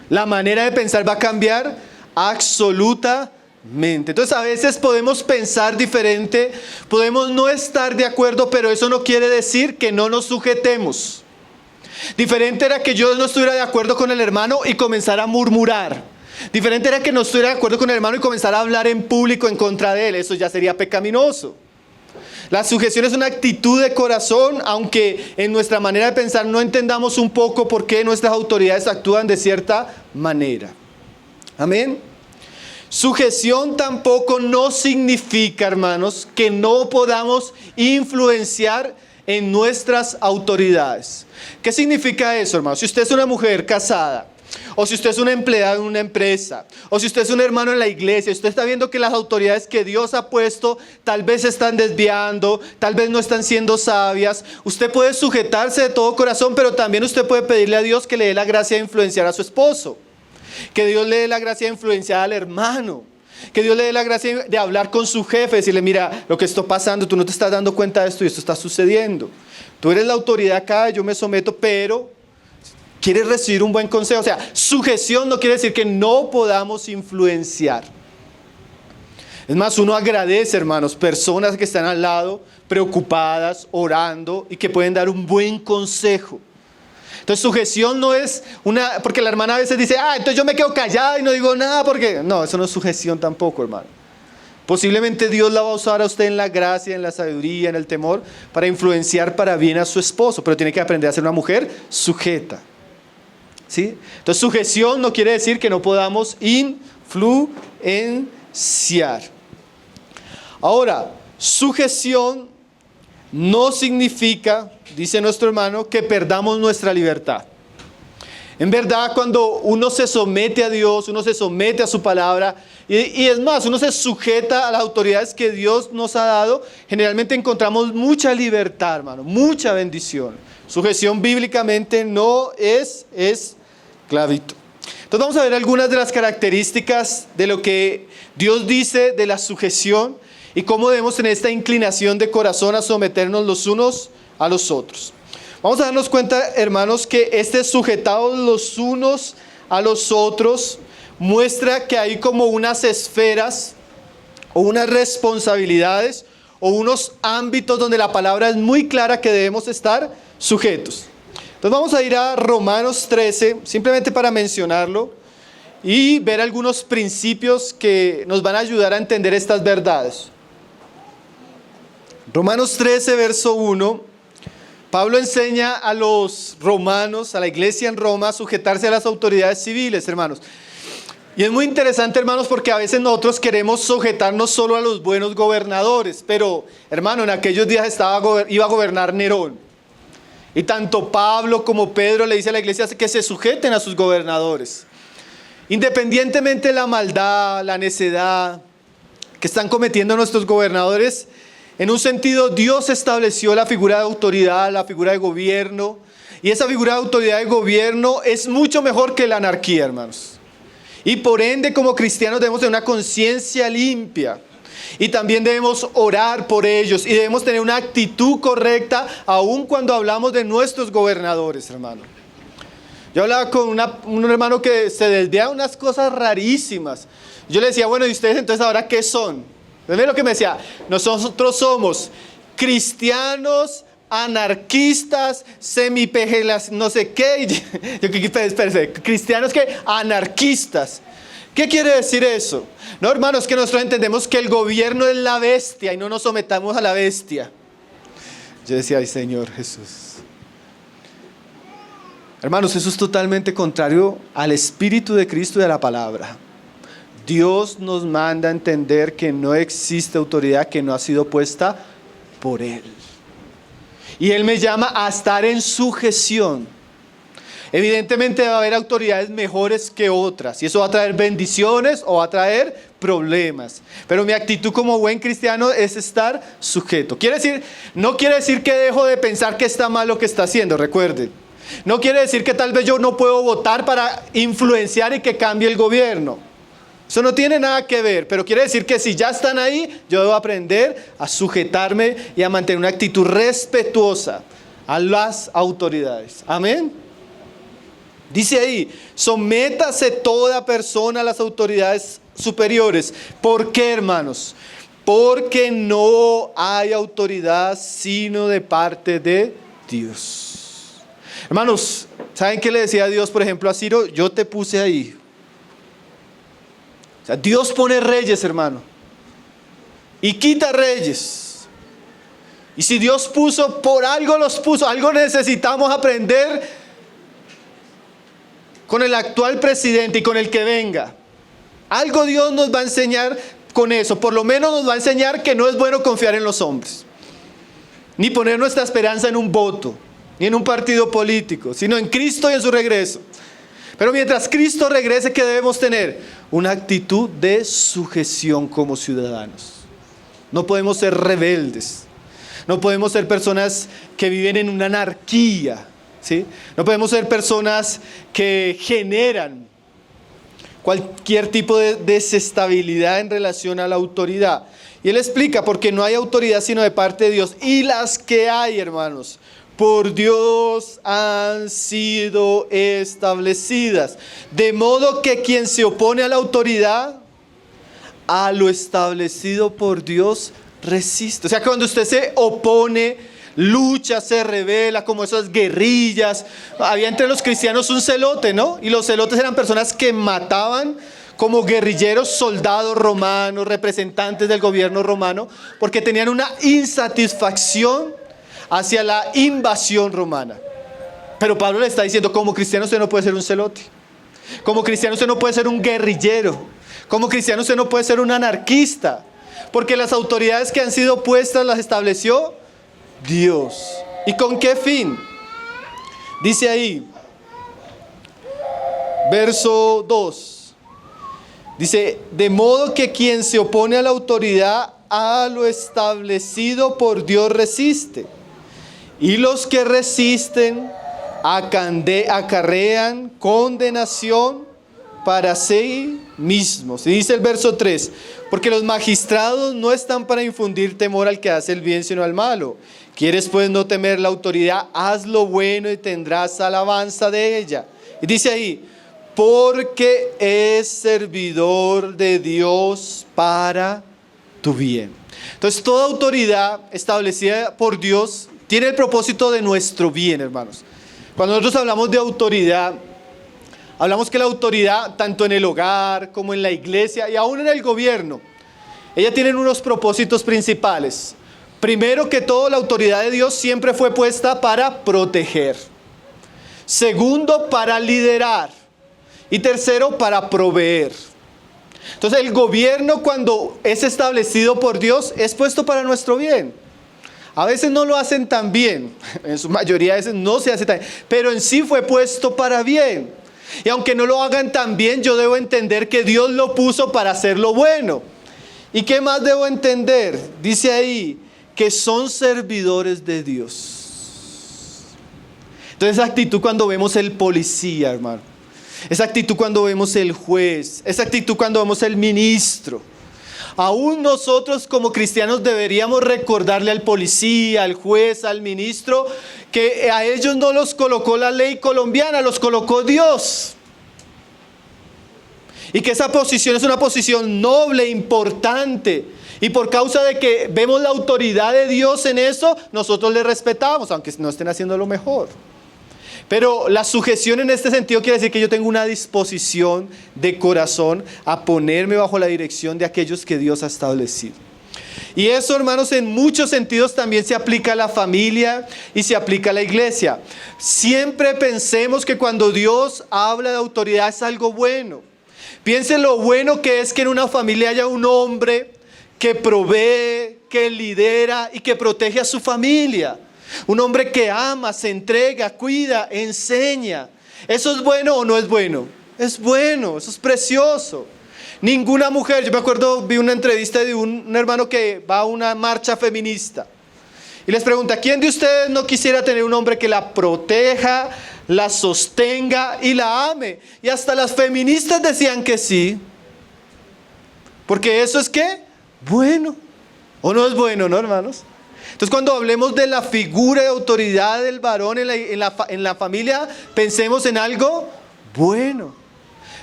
La manera de pensar va a cambiar absolutamente. Entonces a veces podemos pensar diferente, podemos no estar de acuerdo, pero eso no quiere decir que no nos sujetemos. Diferente era que yo no estuviera de acuerdo con el hermano y comenzara a murmurar. Diferente era que no estuviera de acuerdo con el hermano y comenzara a hablar en público en contra de él. Eso ya sería pecaminoso. La sujeción es una actitud de corazón, aunque en nuestra manera de pensar no entendamos un poco por qué nuestras autoridades actúan de cierta manera. Amén. Sujeción tampoco no significa, hermanos, que no podamos influenciar en nuestras autoridades. ¿Qué significa eso, hermanos? Si usted es una mujer casada, o si usted es un empleado en una empresa, o si usted es un hermano en la iglesia, usted está viendo que las autoridades que Dios ha puesto tal vez se están desviando, tal vez no están siendo sabias, usted puede sujetarse de todo corazón, pero también usted puede pedirle a Dios que le dé la gracia de influenciar a su esposo, que Dios le dé la gracia de influenciar al hermano, que Dios le dé la gracia de hablar con su jefe, decirle: mira, lo que está pasando, tú no te estás dando cuenta de esto y esto está sucediendo. Tú eres la autoridad acá, yo me someto, pero ¿quieres recibir un buen consejo? O sea, sujeción no quiere decir que no podamos influenciar. Es más, uno agradece, hermanos, personas que están al lado, preocupadas, orando y que pueden dar un buen consejo. Entonces, sujeción no es porque la hermana a veces dice: entonces yo me quedo callada y no digo nada porque... No, eso no es sujeción tampoco, hermano. Posiblemente Dios la va a usar a usted en la gracia, en la sabiduría, en el temor, para influenciar para bien a su esposo, pero tiene que aprender a ser una mujer sujeta. ¿Sí? Entonces, sujeción no quiere decir que no podamos influenciar. Ahora, sujeción no significa, dice nuestro hermano, que perdamos nuestra libertad. En verdad, cuando uno se somete a Dios, uno se somete a su palabra, y es más, uno se sujeta a las autoridades que Dios nos ha dado, generalmente encontramos mucha libertad, hermano, mucha bendición. Sujeción bíblicamente no es esclavitud. Entonces vamos a ver algunas de las características de lo que Dios dice de la sujeción y cómo debemos tener esta inclinación de corazón a someternos los unos a los otros. Vamos a darnos cuenta, hermanos, que este sujetados los unos a los otros muestra que hay como unas esferas o unas responsabilidades o unos ámbitos donde la palabra es muy clara que debemos estar sujetos. Entonces vamos a ir a Romanos 13, simplemente para mencionarlo y ver algunos principios que nos van a ayudar a entender estas verdades. Romanos 13, verso 1, Pablo enseña a los romanos, a la iglesia en Roma, a sujetarse a las autoridades civiles, hermanos. Y es muy interesante, hermanos, porque a veces nosotros queremos sujetarnos solo a los buenos gobernadores, pero, hermano, en aquellos días iba a gobernar Nerón. Y tanto Pablo como Pedro le dice a la iglesia que se sujeten a sus gobernadores. Independientemente de la maldad, la necedad que están cometiendo nuestros gobernadores, en un sentido Dios estableció la figura de autoridad, la figura de gobierno. Y esa figura de autoridad de gobierno es mucho mejor que la anarquía, hermanos. Y por ende, como cristianos debemos tener una conciencia limpia. Y también debemos orar por ellos. Y debemos tener una actitud correcta, aun cuando hablamos de nuestros gobernadores, hermano. Yo hablaba con un hermano que se desviaba unas cosas rarísimas. Yo le decía, bueno, ¿y ustedes entonces ahora qué son? ¿Ven lo que me decía? Nosotros somos cristianos, anarquistas, semipejelas, no sé qué. Espérese, cristianos que anarquistas. ¿Qué quiere decir eso? No, hermanos, que nosotros entendemos que el gobierno es la bestia y no nos sometamos a la bestia. Yo decía, ay Señor Jesús. Hermanos, eso es totalmente contrario al Espíritu de Cristo y a la palabra. Dios nos manda a entender que no existe autoridad que no ha sido puesta por Él. Y Él me llama a estar en sujeción. Evidentemente va a haber autoridades mejores que otras. Y eso va a traer bendiciones o va a traer problemas. Pero mi actitud como buen cristiano es estar sujeto. No quiere decir que dejo de pensar que está mal lo que está haciendo, recuerden. No quiere decir que tal vez yo no puedo votar para influenciar y que cambie el gobierno. Eso no tiene nada que ver, pero quiere decir que si ya están ahí, yo debo aprender a sujetarme y a mantener una actitud respetuosa a las autoridades. Amén. Dice ahí, sométase toda persona a las autoridades superiores. ¿Por qué, hermanos? Porque no hay autoridad sino de parte de Dios. Hermanos, ¿saben qué le decía Dios, por ejemplo, a Ciro? Yo te puse ahí. O sea, Dios pone reyes, hermano, y quita reyes. Y si Dios puso, por algo los puso. Algo necesitamos aprender con el actual presidente y con el que venga. Algo Dios nos va a enseñar con eso. Por lo menos nos va a enseñar que no es bueno confiar en los hombres, ni poner nuestra esperanza en un voto, ni en un partido político, sino en Cristo y en su regreso. Pero mientras Cristo regrese, ¿qué debemos tener? Una actitud de sujeción como ciudadanos. No podemos ser rebeldes. No podemos ser personas que viven en una anarquía, ¿sí? No podemos ser personas que generan cualquier tipo de desestabilidad en relación a la autoridad. Y él explica, porque no hay autoridad sino de parte de Dios. Y las que hay, hermanos, por Dios han sido establecidas. De modo que quien se opone a la autoridad, a lo establecido por Dios, resiste. O sea, que cuando usted se opone, lucha, se revela, como esas guerrillas. Había entre los cristianos un celote, ¿no? Y los celotes eran personas que mataban como guerrilleros, soldados romanos, representantes del gobierno romano, porque tenían una insatisfacción hacia la invasión romana. Pero Pablo le está diciendo, como cristiano usted no puede ser un celote. Como cristiano usted no puede ser un guerrillero. Como cristiano usted no puede ser un anarquista. Porque las autoridades que han sido puestas las estableció Dios. ¿Y con qué fin? Dice ahí, verso 2. Dice, de modo que quien se opone a la autoridad, a lo establecido por Dios resiste. Y los que resisten acarrean condenación para sí mismos. Y dice el verso 3, porque los magistrados no están para infundir temor al que hace el bien, sino al malo. ¿Quieres pues no temer la autoridad? Haz lo bueno y tendrás alabanza de ella. Y dice ahí, porque es servidor de Dios para tu bien. Entonces, toda autoridad establecida por Dios tiene el propósito de nuestro bien, hermanos. Cuando nosotros hablamos de autoridad, hablamos que la autoridad, tanto en el hogar como en la iglesia y aún en el gobierno, ella tiene unos propósitos principales. Primero que todo, la autoridad de Dios siempre fue puesta para proteger. Segundo, para liderar. Y tercero, para proveer. Entonces, el gobierno, cuando es establecido por Dios, es puesto para nuestro bien. A veces no lo hacen tan bien, en su mayoría de veces no se hace tan bien, pero en sí fue puesto para bien. Y aunque no lo hagan tan bien, yo debo entender que Dios lo puso para hacerlo bueno. ¿Y qué más debo entender? Dice ahí que son servidores de Dios. Entonces, esa actitud cuando vemos el policía, hermano, esa actitud cuando vemos el juez, esa actitud cuando vemos el ministro, aún nosotros como cristianos deberíamos recordarle al policía, al juez, al ministro, que a ellos no los colocó la ley colombiana, los colocó Dios. Y que esa posición es una posición noble, importante. Y por causa de que vemos la autoridad de Dios en eso, nosotros le respetamos, aunque no estén haciendo lo mejor. Pero la sujeción en este sentido quiere decir que yo tengo una disposición de corazón a ponerme bajo la dirección de aquellos que Dios ha establecido. Y eso, hermanos, en muchos sentidos también se aplica a la familia y se aplica a la iglesia. Siempre pensemos que cuando Dios habla de autoridad es algo bueno. Piensen lo bueno que es que en una familia haya un hombre que provee, que lidera y que protege a su familia. Un hombre que ama, se entrega, cuida, enseña. ¿Eso es bueno o no es bueno? Es bueno, eso es precioso. Ninguna mujer, yo me acuerdo, vi una entrevista de un hermano que va a una marcha feminista. Y les pregunta, ¿quién de ustedes no quisiera tener un hombre que la proteja, la sostenga y la ame? Y hasta las feministas decían que sí. Porque eso es ¿qué? Bueno. ¿O no es bueno, no, hermanos? Entonces, cuando hablemos de la figura de autoridad del varón en la familia, pensemos en algo bueno.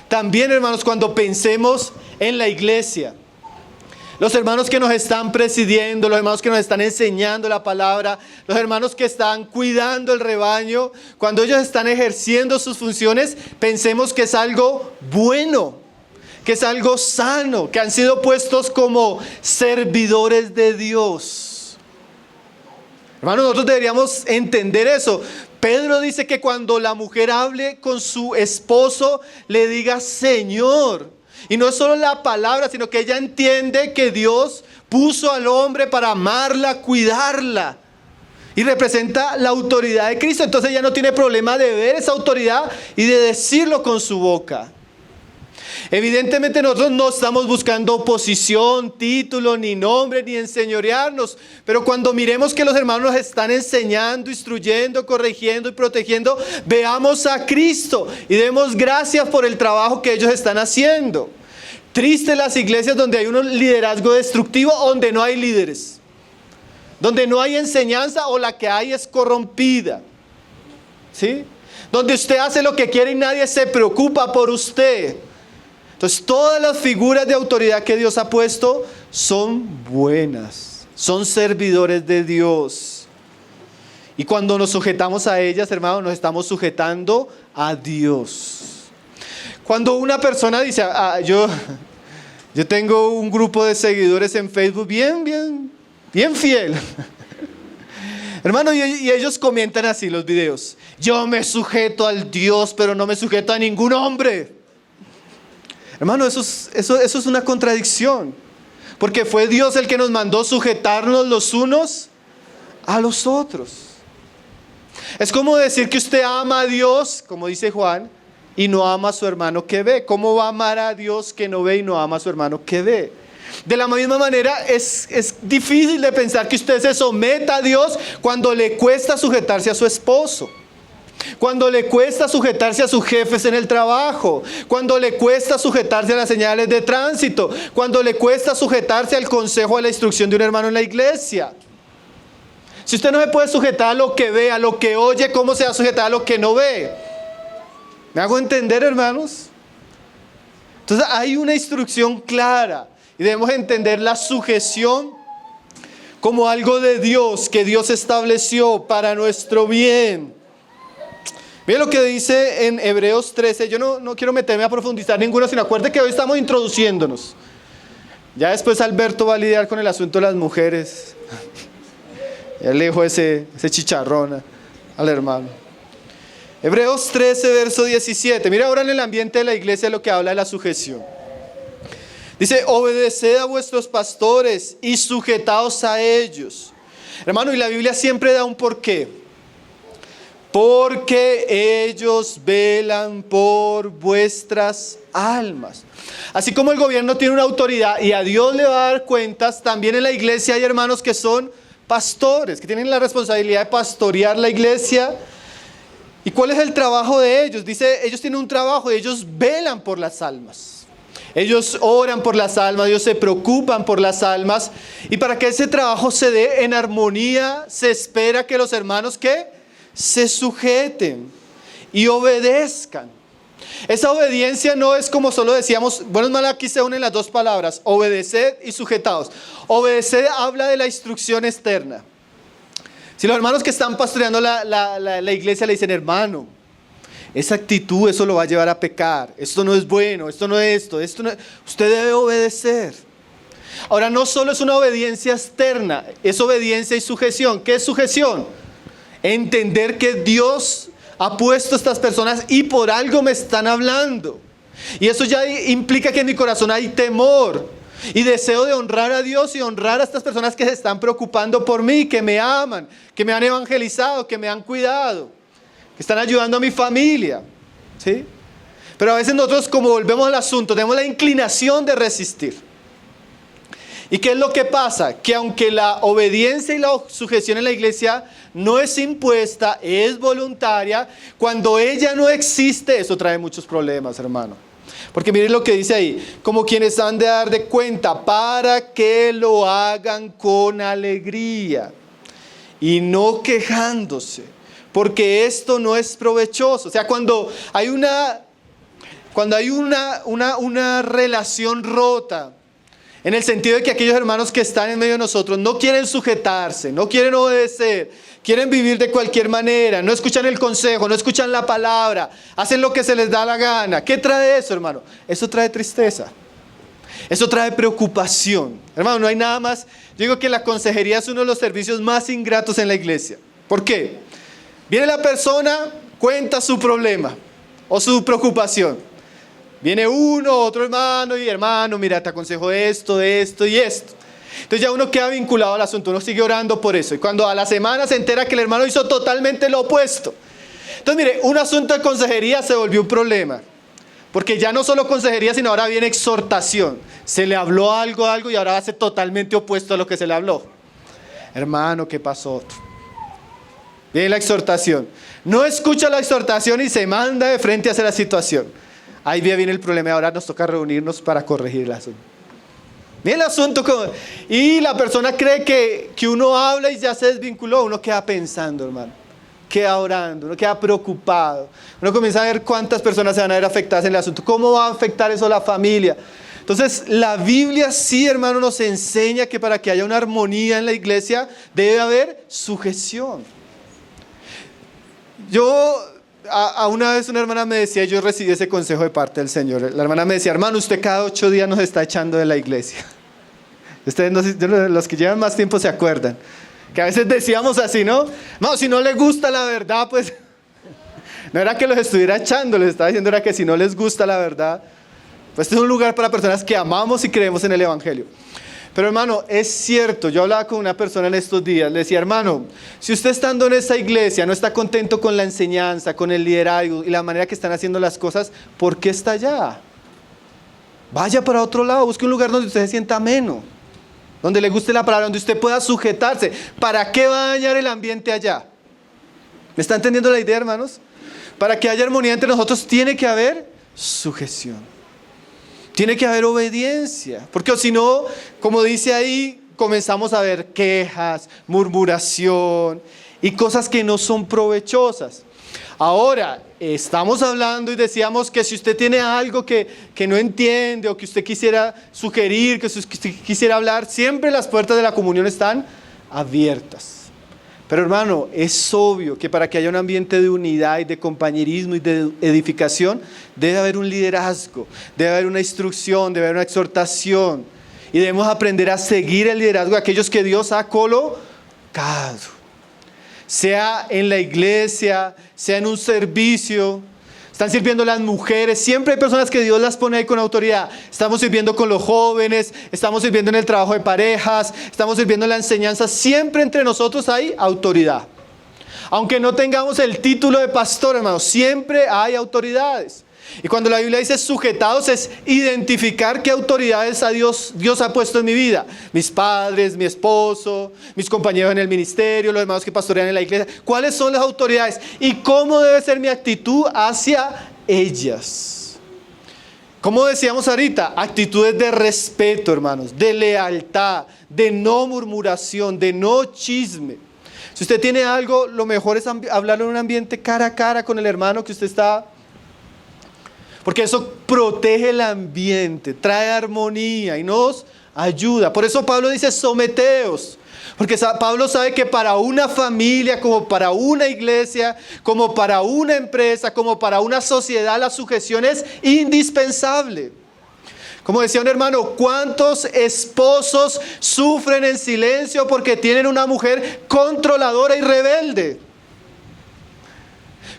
También, hermanos, cuando pensemos en la iglesia, los hermanos que nos están presidiendo, los hermanos que nos están enseñando la palabra, los hermanos que están cuidando el rebaño, cuando ellos están ejerciendo sus funciones, pensemos que es algo bueno, que es algo sano, que han sido puestos como servidores de Dios. Hermanos, nosotros deberíamos entender eso. Pedro dice que cuando la mujer hable con su esposo, le diga Señor. Y no es solo la palabra, sino que ella entiende que Dios puso al hombre para amarla, cuidarla. Y representa la autoridad de Cristo. Entonces ella no tiene problema de ver esa autoridad y de decirlo con su boca. Evidentemente nosotros no estamos buscando posición, título, ni nombre, ni enseñorearnos. Pero cuando miremos que los hermanos nos están enseñando, instruyendo, corrigiendo y protegiendo, veamos a Cristo y demos gracias por el trabajo que ellos están haciendo. Triste las iglesias donde hay un liderazgo destructivo, donde no hay líderes, donde no hay enseñanza o la que hay es corrompida, ¿sí? Donde usted hace lo que quiere y nadie se preocupa por usted. Entonces, todas las figuras de autoridad que Dios ha puesto son buenas, son servidores de Dios. Y cuando nos sujetamos a ellas, hermanos, nos estamos sujetando a Dios. Cuando una persona dice, yo tengo un grupo de seguidores en Facebook bien fiel. Hermano, y ellos comentan así los videos. Yo me sujeto al Dios, pero no me sujeto a ningún hombre. Hermano, eso es una contradicción. Porque fue Dios el que nos mandó sujetarnos los unos a los otros. Es como decir que usted ama a Dios, como dice Juan, y no ama a su hermano que ve. ¿Cómo va a amar a Dios que no ve y no ama a su hermano que ve? De la misma manera, es difícil de pensar que usted se someta a Dios cuando le cuesta sujetarse a su esposo. Cuando le cuesta sujetarse a sus jefes en el trabajo, cuando le cuesta sujetarse a las señales de tránsito, cuando le cuesta sujetarse al consejo, a la instrucción de un hermano en la iglesia. Si usted no se puede sujetar a lo que ve, a lo que oye, ¿cómo se va a sujetar a lo que no ve? ¿Me hago entender, hermanos? Entonces hay una instrucción clara y debemos entender la sujeción como algo de Dios, que Dios estableció para nuestro bien. Miren lo que dice en Hebreos 13. Yo no quiero meterme a profundizar ninguno, sino acuérdense que hoy estamos introduciéndonos. Ya después Alberto va a lidiar con el asunto de las mujeres. Ya le dejo ese chicharrón al hermano. Hebreos 13, verso 17. Mira ahora en el ambiente de la iglesia lo que habla de la sujeción. Dice, obedeced a vuestros pastores y sujetaos a ellos. Hermano, y la Biblia siempre da un porqué. Porque ellos velan por vuestras almas. Así como el gobierno tiene una autoridad y a Dios le va a dar cuentas, también en la iglesia hay hermanos que son pastores, que tienen la responsabilidad de pastorear la iglesia. ¿Y cuál es el trabajo de ellos? Dice, ellos tienen un trabajo y ellos velan por las almas. Ellos oran por las almas, ellos se preocupan por las almas. Y para que ese trabajo se dé en armonía, se espera que los hermanos ¿qué? Se sujeten y obedezcan. Esa obediencia no es como solo decíamos, bueno, es mal, aquí se unen las dos palabras, obedecer y sujetados. Obedecer habla de la instrucción externa. Si los hermanos que están pastoreando la iglesia le dicen, hermano, esa actitud, eso lo va a llevar a pecar, esto no es bueno, esto no es esto no es... Usted debe obedecer. Ahora, no solo es una obediencia externa, es obediencia y sujeción. ¿Qué es sujeción? Entender que Dios ha puesto a estas personas y por algo me están hablando. Y eso ya implica que en mi corazón hay temor y deseo de honrar a Dios y honrar a estas personas que se están preocupando por mí, que me aman, que me han evangelizado, que me han cuidado, que están ayudando a mi familia, ¿sí? Pero a veces nosotros, como volvemos al asunto, tenemos la inclinación de resistir. ¿Y qué es lo que pasa? Que aunque la obediencia y la sujeción en la iglesia no es impuesta, es voluntaria, cuando ella no existe, eso trae muchos problemas, hermano. Porque miren lo que dice ahí, como quienes han de dar de cuenta, para que lo hagan con alegría y no quejándose, porque esto no es provechoso. O sea, cuando hay una relación rota, en el sentido de que aquellos hermanos que están en medio de nosotros no quieren sujetarse, no quieren obedecer, quieren vivir de cualquier manera, no escuchan el consejo, no escuchan la palabra, hacen lo que se les da la gana. ¿Qué trae eso, hermano? Eso trae tristeza, eso trae preocupación. Hermano, no hay nada más. Yo digo que la consejería es uno de los servicios más ingratos en la iglesia. ¿Por qué? Viene la persona, cuenta su problema o su preocupación. Viene uno, otro hermano, y hermano, mira, te aconsejo esto y esto. Entonces ya uno queda vinculado al asunto, uno sigue orando por eso. Y cuando a la semana se entera que el hermano hizo totalmente lo opuesto. Entonces mire, un asunto de consejería se volvió un problema. Porque ya no solo consejería, sino ahora viene exhortación. Se le habló algo y ahora hace totalmente opuesto a lo que se le habló. Hermano, ¿qué pasó? Viene la exhortación. No escucha la exhortación y se manda de frente hacia la situación. Ahí viene el problema, ahora nos toca reunirnos para corregir el asunto. Miren el asunto, y la persona cree que uno habla y ya se desvinculó, uno queda pensando, hermano, queda orando, uno queda preocupado, uno comienza a ver cuántas personas se van a ver afectadas en el asunto, cómo va a afectar eso a la familia. Entonces la Biblia sí, hermano, nos enseña que para que haya una armonía en la iglesia debe haber sujeción. A una vez una hermana me decía, yo recibí ese consejo de parte del Señor. La hermana me decía, hermano, usted cada 8 días nos está echando de la iglesia. Ustedes, los que llevan más tiempo se acuerdan, que a veces decíamos así, ¿no? No, si no les gusta la verdad, pues no era que los estuviera echando, les estaba diciendo era que si no les gusta la verdad, pues este es un lugar para personas que amamos y creemos en el Evangelio. Pero hermano, es cierto, yo hablaba con una persona en estos días, le decía, hermano, si usted estando en esta iglesia no está contento con la enseñanza, con el liderazgo y la manera que están haciendo las cosas, ¿por qué está allá? Vaya para otro lado, busque un lugar donde usted se sienta ameno, donde le guste la palabra, donde usted pueda sujetarse. ¿Para qué va a dañar el ambiente allá? ¿Me está entendiendo la idea, hermanos? para que haya armonía entre nosotros, tiene que haber sujeción. Tiene que haber obediencia. Porque si no, como dice ahí, comenzamos a ver quejas, murmuración y cosas que no son provechosas. Ahora, estamos hablando y decíamos que si usted tiene algo que no entiende o que usted quisiera sugerir, que usted quisiera hablar, siempre las puertas de la comunión están abiertas. Pero hermano, es obvio que para que haya un ambiente de unidad y de compañerismo y de edificación, debe haber un liderazgo, debe haber una instrucción, debe haber una exhortación. Y debemos aprender a seguir el liderazgo de aquellos que Dios ha colocado. Sea en la iglesia, sea en un servicio. Están sirviendo las mujeres, siempre hay personas que Dios las pone ahí con autoridad. Estamos sirviendo con los jóvenes, estamos sirviendo en el trabajo de parejas, estamos sirviendo en la enseñanza. Siempre entre nosotros hay autoridad. Aunque no tengamos el título de pastor, hermanos, siempre hay autoridades. Y cuando la Biblia dice sujetados, es identificar qué autoridades Dios ha puesto en mi vida. Mis padres, mi esposo, mis compañeros en el ministerio, los hermanos que pastorean en la iglesia. ¿Cuáles son las autoridades? Y cómo debe ser mi actitud hacia ellas. Como decíamos ahorita, actitudes de respeto, hermanos, de lealtad, de no murmuración, de no chisme. Si usted tiene algo, lo mejor es hablarlo en un ambiente cara a cara con el hermano que usted está. Porque eso protege el ambiente, trae armonía y nos ayuda. Por eso Pablo dice someteos. Porque Pablo sabe que para una familia, como para una iglesia, como para una empresa, como para una sociedad, la sujeción es indispensable. Como decía un hermano, ¿cuántos esposos sufren en silencio porque tienen una mujer controladora y rebelde?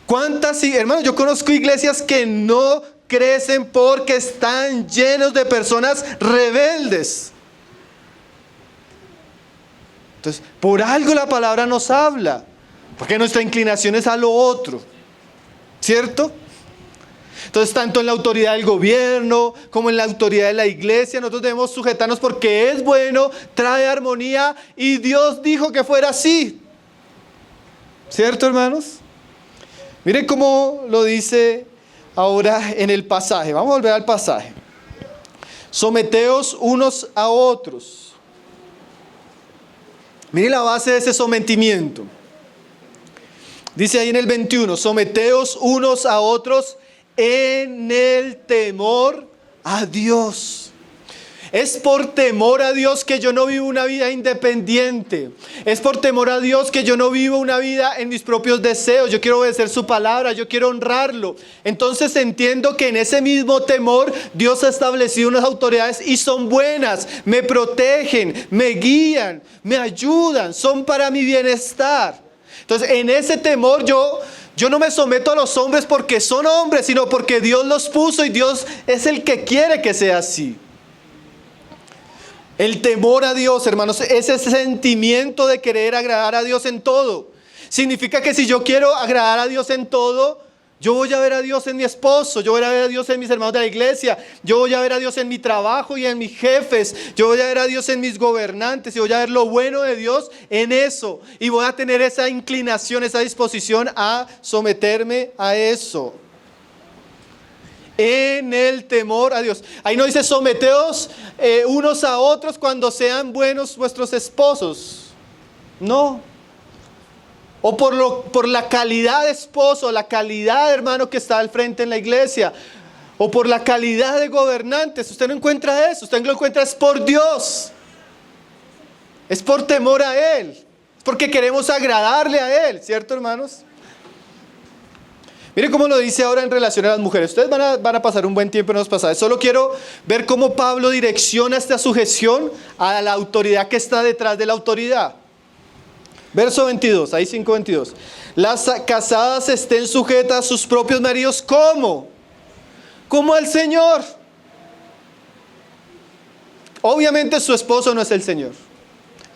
¿Cuántas, hermanos? Yo conozco iglesias que no crecen porque están llenos de personas rebeldes. Entonces, por algo la palabra nos habla, porque nuestra inclinación es a lo otro, ¿cierto? Entonces, tanto en la autoridad del gobierno como en la autoridad de la iglesia, nosotros debemos sujetarnos porque es bueno, trae armonía y Dios dijo que fuera así. ¿Cierto, hermanos? Miren cómo lo dice ahora en el pasaje. Vamos a volver al pasaje. Someteos unos a otros. Miren la base de ese sometimiento. Dice ahí en el 21, someteos unos a otros en el temor a Dios. Es por temor a Dios que yo no vivo una vida independiente. Es por temor a Dios que yo no vivo una vida en mis propios deseos. Yo quiero obedecer su palabra, yo quiero honrarlo. Entonces entiendo que en ese mismo temor Dios ha establecido unas autoridades y son buenas, me protegen, me guían, me ayudan, son para mi bienestar. Entonces en ese temor yo no me someto a los hombres porque son hombres, sino porque Dios los puso y Dios es el que quiere que sea así. El temor a Dios, hermanos, ese sentimiento de querer agradar a Dios en todo. Significa que si yo quiero agradar a Dios en todo, yo voy a ver a Dios en mi esposo, yo voy a ver a Dios en mis hermanos de la iglesia, yo voy a ver a Dios en mi trabajo y en mis jefes, yo voy a ver a Dios en mis gobernantes y voy a ver lo bueno de Dios en eso. Y voy a tener esa inclinación, esa disposición a someterme a eso. En el temor a Dios. Ahí no dice someteos unos a otros cuando sean buenos vuestros esposos. No. O por la calidad de esposo, la calidad de hermano que está al frente en la iglesia. O por la calidad de gobernantes. Usted no encuentra eso. Usted lo encuentra es por Dios. Es por temor a Él. Es porque queremos agradarle a Él. ¿Cierto, hermanos? Miren cómo lo dice ahora en relación a las mujeres. Ustedes van a pasar un buen tiempo en los pasajes. Solo quiero ver cómo Pablo direcciona esta sujeción a la autoridad que está detrás de la autoridad. Verso 22, ahí 5:22. Las casadas estén sujetas a sus propios maridos. ¿Cómo? Como al Señor. Obviamente su esposo no es el Señor.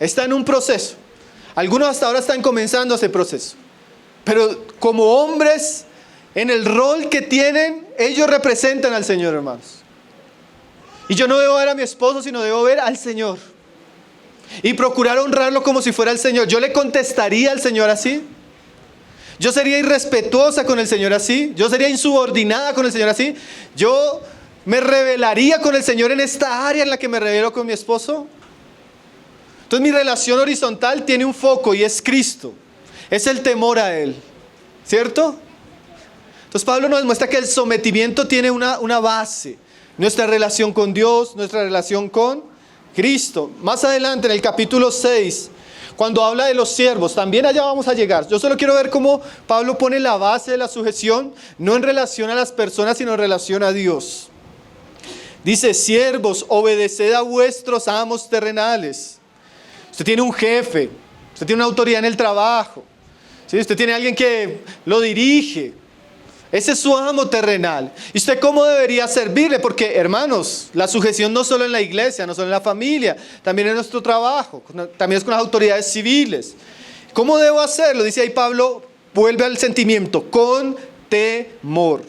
Está en un proceso. Algunos hasta ahora están comenzando ese proceso. Pero como hombres, en el rol que tienen, ellos representan al Señor, hermanos. Y yo no debo ver a mi esposo, sino debo ver al Señor. Y procurar honrarlo como si fuera el Señor. ¿Yo le contestaría al Señor así? Yo sería irrespetuosa con el Señor así. Yo sería insubordinada con el Señor así. Yo me rebelaría con el Señor en esta área en la que me rebelo con mi esposo. Entonces mi relación horizontal tiene un foco y es Cristo. Es el temor a Él. ¿Cierto? Entonces Pablo nos muestra que el sometimiento tiene una base. Nuestra relación con Dios, nuestra relación con Cristo. Más adelante en el capítulo 6, cuando habla de los siervos, también allá vamos a llegar. Yo solo quiero ver cómo Pablo pone la base de la sujeción, no en relación a las personas, sino en relación a Dios. Dice, siervos, obedeced a vuestros amos terrenales. Usted tiene un jefe, usted tiene una autoridad en el trabajo, ¿sí? Usted tiene alguien que lo dirige. Ese es su amo terrenal. ¿Y usted cómo debería servirle? Porque, hermanos, la sujeción no solo en la iglesia, no solo en la familia, también en nuestro trabajo, también es con las autoridades civiles. ¿Cómo debo hacerlo? Dice ahí Pablo, vuelve al sentimiento, con temor.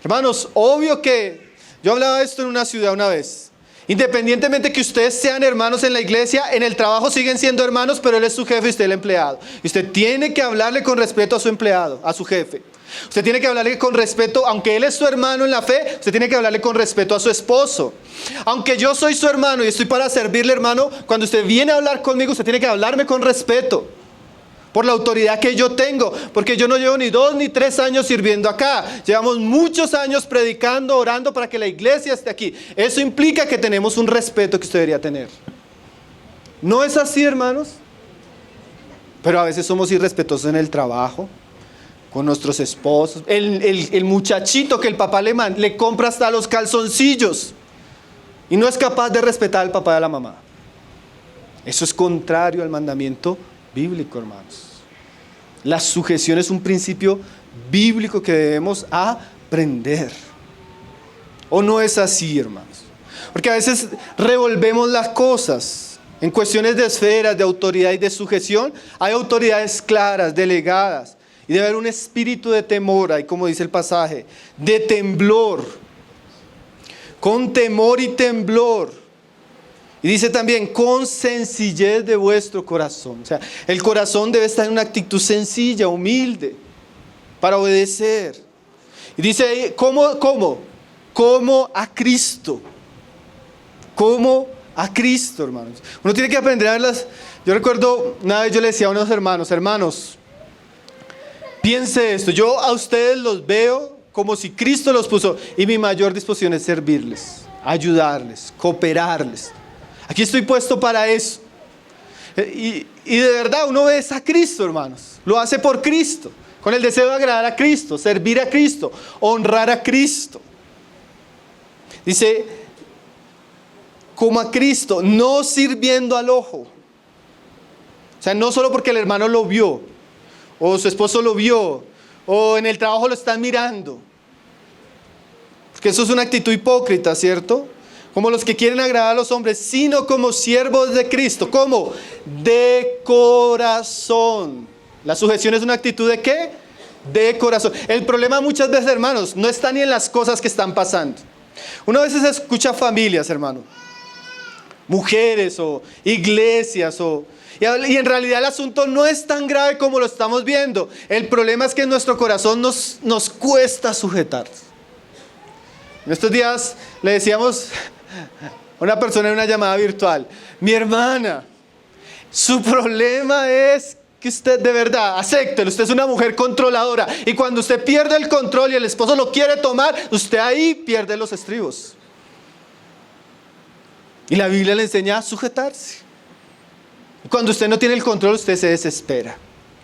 Hermanos, obvio que yo hablaba de esto en una ciudad una vez. Independientemente que ustedes sean hermanos en la iglesia, en el trabajo siguen siendo hermanos, pero él es su jefe y usted el empleado. Y usted tiene que hablarle con respeto a su empleado, a su jefe. Usted tiene que hablarle con respeto, aunque él es su hermano en la fe, usted tiene que hablarle con respeto a su esposo. Aunque yo soy su hermano y estoy para servirle, hermano, cuando usted viene a hablar conmigo, usted tiene que hablarme con respeto. Por la autoridad que yo tengo, porque yo no llevo ni 2 ni 3 años sirviendo acá. Llevamos muchos años predicando, orando para que la iglesia esté aquí. Eso implica que tenemos un respeto que usted debería tener. ¿No es así, hermanos? Pero a veces somos irrespetuosos en el trabajo, con nuestros esposos. El muchachito que el papá le compra hasta los calzoncillos y no es capaz de respetar al papá y a la mamá. Eso es contrario al mandamiento bíblico, hermanos. La sujeción es un principio bíblico que debemos aprender. ¿O no es así, hermanos? Porque a veces revolvemos las cosas. En cuestiones de esferas, de autoridad y de sujeción, hay autoridades claras, delegadas. Y debe haber un espíritu de temor, ahí como dice el pasaje, de temblor. Con temor y temblor. Y dice también, con sencillez de vuestro corazón. O sea, el corazón debe estar en una actitud sencilla, humilde, para obedecer. Y dice ahí, ¿cómo? Como a Cristo. Como a Cristo, hermanos. Uno tiene que aprender a verlas. Yo recuerdo, una vez yo le decía a unos hermanos, piense esto, yo a ustedes los veo como si Cristo los puso. Y mi mayor disposición es servirles, ayudarles, cooperarles. Aquí estoy puesto para eso. Y de verdad uno ve a Cristo, hermanos. Lo hace por Cristo, con el deseo de agradar a Cristo, servir a Cristo, honrar a Cristo. Dice, como a Cristo, no sirviendo al ojo. O sea, no solo porque el hermano lo vio, o su esposo lo vio, o en el trabajo lo están mirando. Porque eso es una actitud hipócrita, ¿cierto? Como los que quieren agradar a los hombres, sino como siervos de Cristo. ¿Cómo? De corazón. La sujeción es una actitud ¿de qué? De corazón. El problema muchas veces, hermanos, no está ni en las cosas que están pasando. Uno a veces escucha familias, hermano, mujeres o iglesias y en realidad el asunto no es tan grave como lo estamos viendo. El problema es que en nuestro corazón nos cuesta sujetar. En estos días le decíamos a una persona en una llamada virtual, mi hermana, su problema es que usted de verdad, acéptelo, usted es una mujer controladora y cuando usted pierde el control y el esposo lo quiere tomar, usted ahí pierde los estribos. Y la Biblia le enseña a sujetarse. Cuando usted no tiene el control, usted se desespera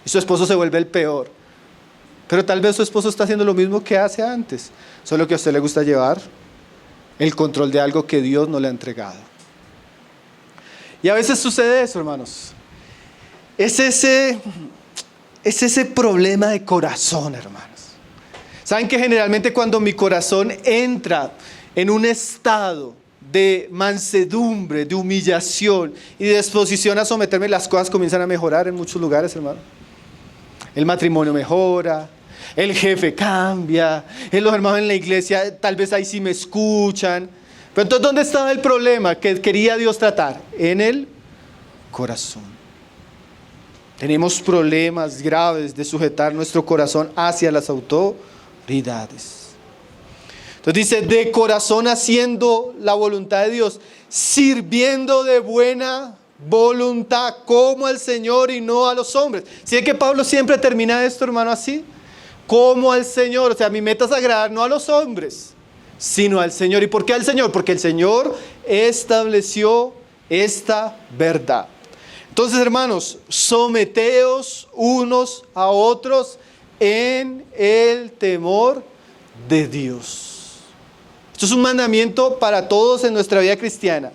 y su esposo se vuelve el peor. Pero tal vez su esposo está haciendo lo mismo que hace antes, solo que a usted le gusta llevar el control de algo que Dios no le ha entregado. Y a veces sucede eso, hermanos. Es ese problema de corazón, hermanos. Saben que generalmente cuando mi corazón entra en un estado de mansedumbre, de humillación y de disposición a someterme, las cosas comienzan a mejorar en muchos lugares, hermano. El matrimonio mejora, el jefe cambia, los hermanos en la iglesia tal vez ahí sí me escuchan. Pero entonces, ¿dónde estaba el problema que quería Dios tratar? En el corazón. Tenemos problemas graves de sujetar nuestro corazón hacia las autoridades. Entonces dice, de corazón haciendo la voluntad de Dios, sirviendo de buena voluntad como al Señor y no a los hombres. ¿Sí es que Pablo siempre termina esto, hermano, así? Como al Señor. O sea, mi meta es agradar no a los hombres, sino al Señor. ¿Y por qué al Señor? Porque el Señor estableció esta verdad. Entonces, hermanos, someteos unos a otros en el temor de Dios. Esto es un mandamiento para todos en nuestra vida cristiana.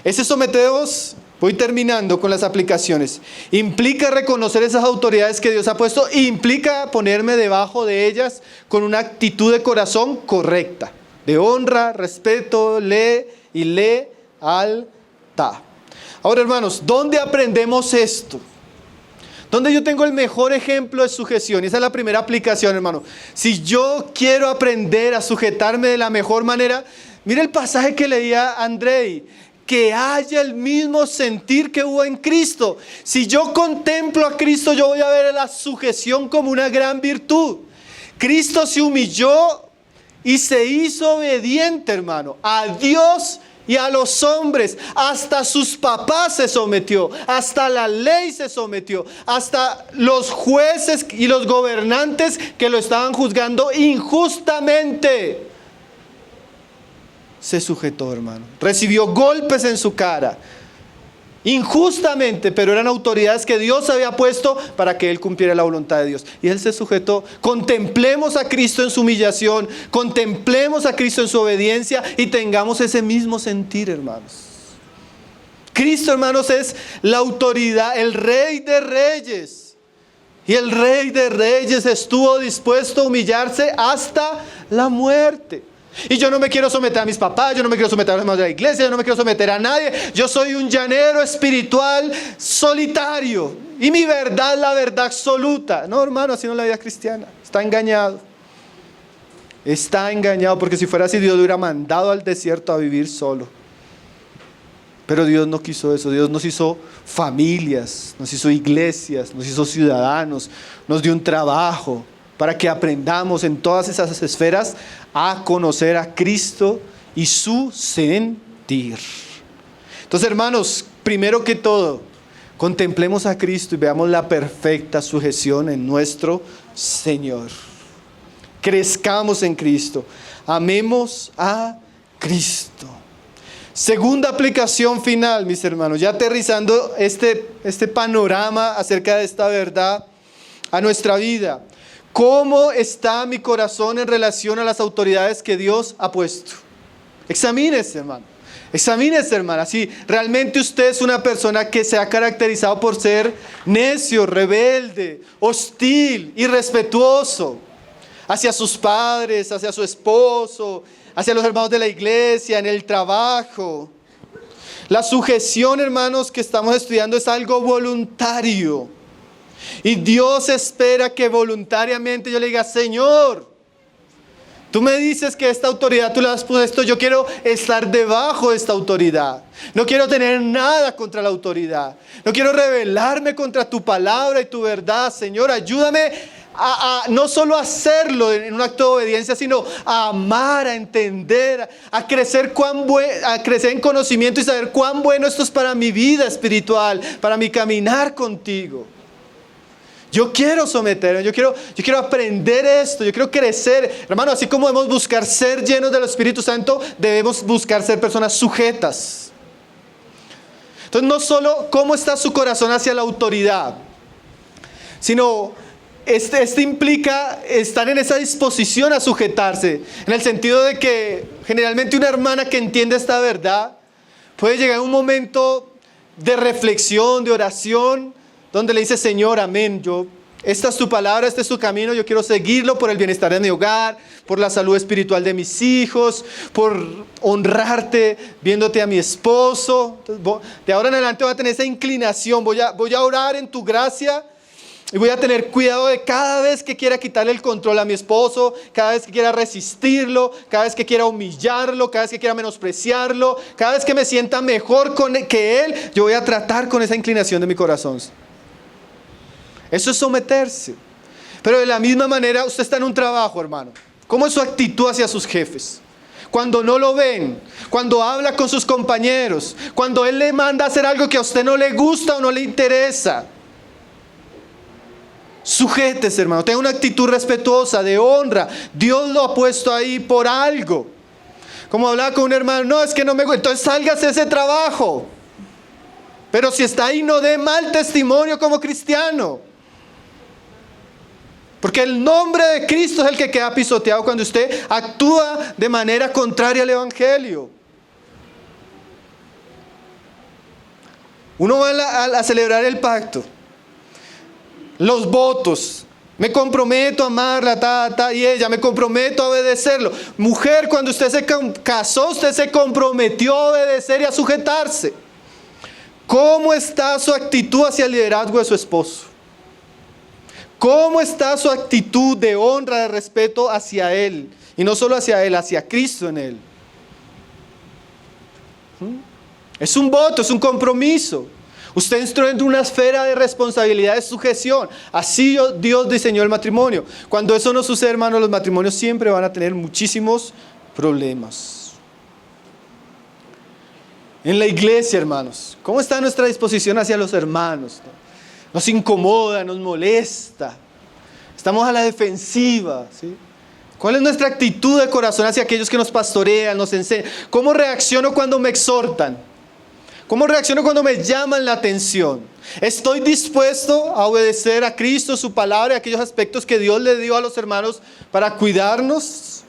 Ese someteos, voy terminando con las aplicaciones, implica reconocer esas autoridades que Dios ha puesto, implica ponerme debajo de ellas con una actitud de corazón correcta, de honra, respeto, lealtad. Ahora, hermanos, ¿dónde aprendemos esto? ¿Dónde yo tengo el mejor ejemplo de sujeción? Y esa es la primera aplicación, hermano. Si yo quiero aprender a sujetarme de la mejor manera, mire el pasaje que leía Andrei, que haya el mismo sentir que hubo en Cristo. Si yo contemplo a Cristo, yo voy a ver la sujeción como una gran virtud. Cristo se humilló y se hizo obediente, hermano, a Dios y a los hombres. Hasta sus papás se sometió, hasta la ley se sometió, hasta los jueces y los gobernantes que lo estaban juzgando injustamente se sujetó, hermano. Recibió golpes en su cara injustamente, pero eran autoridades que Dios había puesto para que él cumpliera la voluntad de Dios, y él se sujetó. Contemplemos a Cristo en su humillación, contemplemos a Cristo en su obediencia y tengamos ese mismo sentir, hermanos. Cristo, hermanos, es la autoridad, el Rey de Reyes, y el Rey de Reyes estuvo dispuesto a humillarse hasta la muerte. Y yo no me quiero someter a mis papás, yo no me quiero someter a los hermanos de la iglesia, yo no me quiero someter a nadie. Yo soy un llanero espiritual solitario. Y mi verdad es la verdad absoluta. No, hermano, así no es la vida cristiana. Está engañado. Está engañado, porque si fuera así, Dios lo hubiera mandado al desierto a vivir solo. Pero Dios no quiso eso. Dios nos hizo familias, nos hizo iglesias, nos hizo ciudadanos, nos dio un trabajo, para que aprendamos en todas esas esferas a conocer a Cristo y su sentir. Entonces, hermanos, primero que todo, contemplemos a Cristo y veamos la perfecta sujeción en nuestro Señor. Crezcamos en Cristo, amemos a Cristo. Segunda aplicación final, mis hermanos, ya aterrizando este panorama acerca de esta verdad a nuestra vida. ¿Cómo está mi corazón en relación a las autoridades que Dios ha puesto? Examínese, hermano. Examínese, hermana. Si realmente usted es una persona que se ha caracterizado por ser necio, rebelde, hostil, irrespetuoso hacia sus padres, hacia su esposo, hacia los hermanos de la iglesia, en el trabajo. La sujeción, hermanos, que estamos estudiando es algo voluntario. Y Dios espera que voluntariamente yo le diga: Señor, tú me dices que esta autoridad tú la has puesto, yo quiero estar debajo de esta autoridad. No quiero tener nada contra la autoridad. No quiero rebelarme contra tu palabra y tu verdad. Señor, ayúdame a no solo hacerlo en un acto de obediencia, sino a amar, a entender, a crecer en conocimiento y saber cuán bueno esto es para mi vida espiritual, para mi caminar contigo. Yo quiero someterme, yo quiero aprender esto, yo quiero crecer. Hermano, así como debemos buscar ser llenos del Espíritu Santo, debemos buscar ser personas sujetas. Entonces, no solo cómo está su corazón hacia la autoridad, sino este implica estar en esa disposición a sujetarse, en el sentido de que generalmente una hermana que entiende esta verdad puede llegar a un momento de reflexión, de oración, donde le dice: Señor, amén, esta es tu palabra, este es tu camino, yo quiero seguirlo por el bienestar de mi hogar, por la salud espiritual de mis hijos, por honrarte viéndote a mi esposo. Entonces, de ahora en adelante voy a tener esa inclinación, voy a orar en tu gracia y voy a tener cuidado de cada vez que quiera quitarle el control a mi esposo, cada vez que quiera resistirlo, cada vez que quiera humillarlo, cada vez que quiera menospreciarlo, cada vez que me sienta mejor que él, yo voy a tratar con esa inclinación de mi corazón. Eso es someterse. Pero de la misma manera, usted está en un trabajo, hermano. ¿Cómo es su actitud hacia sus jefes? Cuando no lo ven, cuando habla con sus compañeros, cuando él le manda a hacer algo que a usted no le gusta o no le interesa. Sujétese, hermano, tenga una actitud respetuosa, de honra. Dios lo ha puesto ahí por algo. Como hablaba con un hermano, no, es que no me gusta, entonces sálgase de ese trabajo. Pero si está ahí, no dé mal testimonio como cristiano. Porque el nombre de Cristo es el que queda pisoteado cuando usted actúa de manera contraria al Evangelio. Uno va a celebrar el pacto, los votos. Me comprometo a amarla, y ella, me comprometo a obedecerlo. Mujer, cuando usted se casó, usted se comprometió a obedecer y a sujetarse. ¿Cómo está su actitud hacia el liderazgo de su esposo? ¿Cómo está su actitud de honra, de respeto hacia él? Y no solo hacia él, hacia Cristo en él. Es un voto, es un compromiso. Usted entró en una esfera de responsabilidad, de sujeción. Así Dios diseñó el matrimonio. Cuando eso no sucede, hermanos, los matrimonios siempre van a tener muchísimos problemas. En la iglesia, hermanos, ¿cómo está nuestra disposición hacia los hermanos? Nos incomoda, nos molesta. Estamos a la defensiva, ¿sí? ¿Cuál es nuestra actitud de corazón hacia aquellos que nos pastorean, nos enseñan? ¿Cómo reacciono cuando me exhortan? ¿Cómo reacciono cuando me llaman la atención? ¿Estoy dispuesto a obedecer a Cristo, su palabra y aquellos aspectos que Dios le dio a los hermanos para cuidarnos?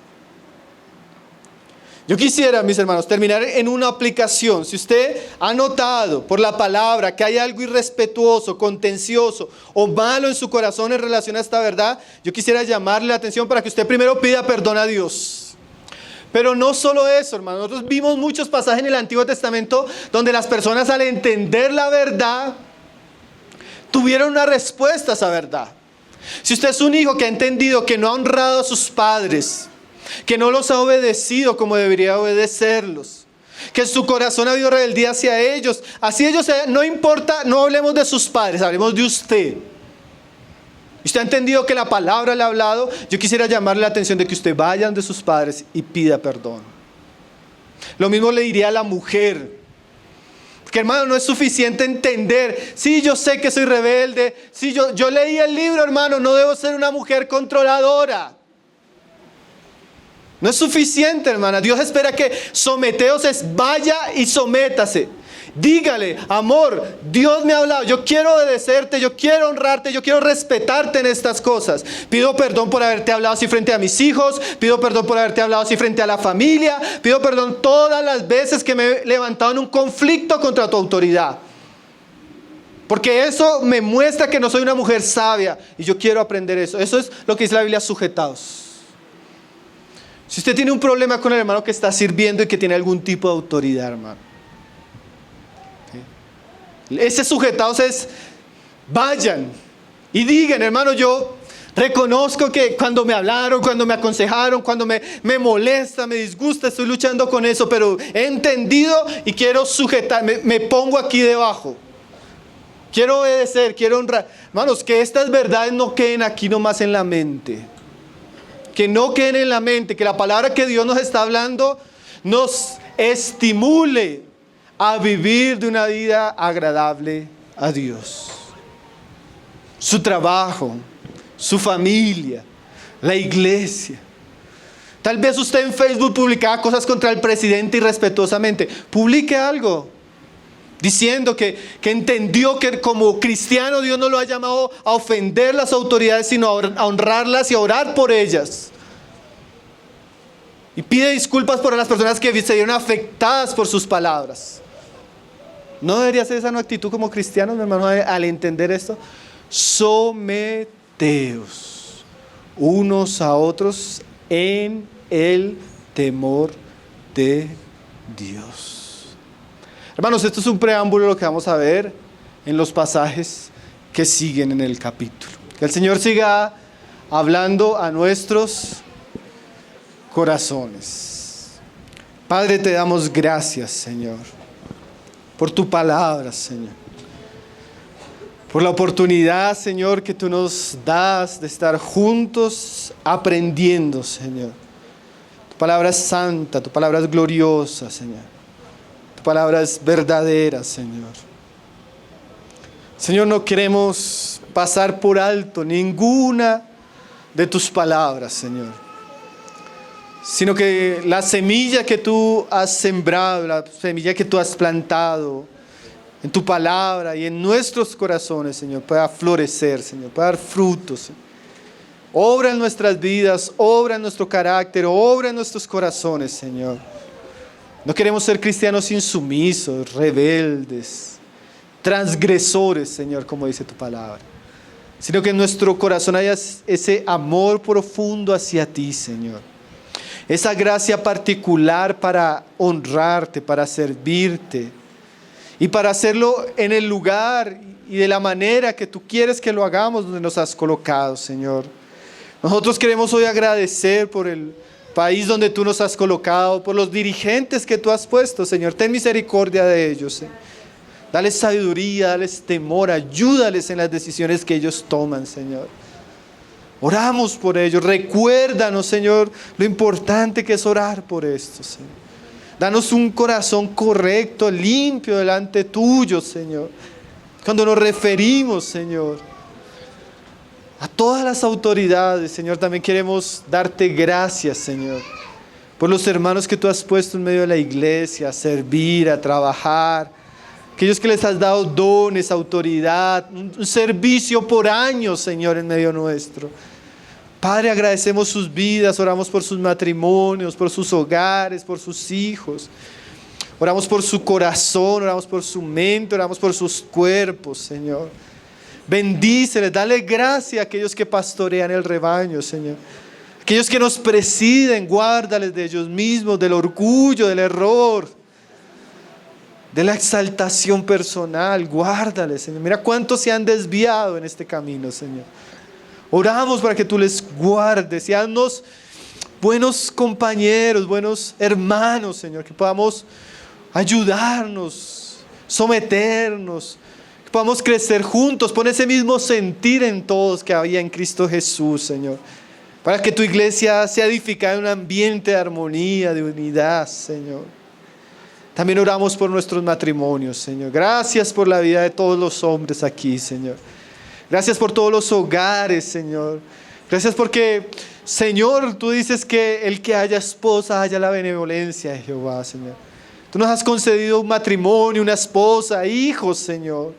Yo quisiera, mis hermanos, terminar en una aplicación. Si usted ha notado por la palabra que hay algo irrespetuoso, contencioso o malo en su corazón en relación a esta verdad, yo quisiera llamarle la atención para que usted primero pida perdón a Dios. Pero no solo eso, hermano. Nosotros vimos muchos pasajes en el Antiguo Testamento donde las personas, al entender la verdad, tuvieron una respuesta a esa verdad. Si usted es un hijo que ha entendido que no ha honrado a sus padres, que no los ha obedecido como debería obedecerlos, que en su corazón ha habido rebeldía hacia ellos, así ellos, no importa, no hablemos de sus padres, hablemos de usted. Usted ha entendido que la palabra le ha hablado. Yo quisiera llamarle la atención de que usted vaya de sus padres y pida perdón. Lo mismo le diría a la mujer. Que, hermano, no es suficiente entender. Sí, yo sé que soy rebelde. Sí, yo leí el libro, hermano. No debo ser una mujer controladora. No es suficiente, hermana. Dios espera que someteos es vaya y sométase. Dígale, amor, Dios me ha hablado, yo quiero obedecerte, yo quiero honrarte, yo quiero respetarte en estas cosas. Pido perdón por haberte hablado así frente a mis hijos, pido perdón por haberte hablado así frente a la familia, pido perdón todas las veces que me he levantado en un conflicto contra tu autoridad. Porque eso me muestra que no soy una mujer sabia y yo quiero aprender eso. Eso es lo que dice la Biblia, sujetaos. Si usted tiene un problema con el hermano que está sirviendo y que tiene algún tipo de autoridad, hermano, ese sujetados es, vayan y digan, hermano, yo reconozco que cuando me hablaron, cuando me aconsejaron, cuando me molesta, me disgusta, estoy luchando con eso, pero he entendido y quiero sujetarme, me pongo aquí debajo. Quiero obedecer, quiero honrar. Hermanos, que estas verdades no queden aquí nomás en la mente. Que no queden en la mente, que la palabra que Dios nos está hablando nos estimule a vivir de una vida agradable a Dios. Su trabajo, su familia, la iglesia. Tal vez usted en Facebook publicaba cosas contra el presidente irrespetuosamente. Publique algo diciendo que entendió que como cristiano Dios no lo ha llamado a ofender las autoridades, sino a honrarlas y a orar por ellas. Y pide disculpas por las personas que se vieron afectadas por sus palabras. ¿No debería ser esa una actitud como cristianos, mi hermano, al entender esto? Someteos unos a otros en el temor de Dios. Hermanos, esto es un preámbulo de lo que vamos a ver en los pasajes que siguen en el capítulo. Que el Señor siga hablando a nuestros corazones. Padre, te damos gracias, Señor, por tu palabra, Señor. por la oportunidad, Señor, que tú nos das de estar juntos aprendiendo, Señor. Tu palabra es santa, tu palabra es gloriosa, Señor. Tu palabra es verdadera, Señor. Señor, no queremos pasar por alto ninguna de tus palabras, Señor, sino que la semilla que tú has sembrado, la semilla que tú has plantado en tu palabra y en nuestros corazones, Señor, pueda florecer, Señor, pueda dar frutos, Señor. Obra en nuestras vidas, obra en nuestro carácter, obra en nuestros corazones, Señor. No queremos ser cristianos insumisos, rebeldes, transgresores, Señor, como dice tu palabra, sino que en nuestro corazón haya ese amor profundo hacia ti, Señor. Esa gracia particular para honrarte, para servirte y para hacerlo en el lugar y de la manera que tú quieres que lo hagamos, donde nos has colocado, Señor. Nosotros queremos hoy agradecer por el país donde tú nos has colocado, por los dirigentes que tú has puesto, Señor. Ten misericordia de ellos, Señor. Dales sabiduría, dales temor, ayúdales en las decisiones que ellos toman, Señor. Oramos por ellos. Recuérdanos, Señor, lo importante que es orar por esto, Señor. Danos un corazón correcto, limpio delante tuyo, Señor. Cuando nos referimos, Señor, a todas las autoridades, Señor, también queremos darte gracias, Señor, por los hermanos que tú has puesto en medio de la iglesia, a servir, a trabajar. Aquellos que les has dado dones, autoridad, un servicio por años, Señor, en medio nuestro. Padre, agradecemos sus vidas, oramos por sus matrimonios, por sus hogares, por sus hijos. Oramos por su corazón, oramos por su mente, oramos por sus cuerpos, Señor. Bendíceles, dale gracia a aquellos que pastorean el rebaño, Señor. Aquellos que nos presiden, guárdales de ellos mismos, del orgullo, del error, de la exaltación personal, guárdales, Señor. Mira cuántos se han desviado en este camino, Señor. Oramos para que tú les guardes y haznos buenos compañeros, buenos hermanos, Señor, que podamos ayudarnos, someternos, que podamos crecer juntos, pon ese mismo sentir en todos que había en Cristo Jesús, Señor, para que tu iglesia sea edificada en un ambiente de armonía, de unidad, Señor. También oramos por nuestros matrimonios, Señor. Gracias por la vida de todos los hombres aquí, Señor. Gracias por todos los hogares, Señor. Gracias porque, Señor, tú dices que el que haya esposa haya la benevolencia de Jehová, Señor. Tú nos has concedido un matrimonio, una esposa, hijos, Señor.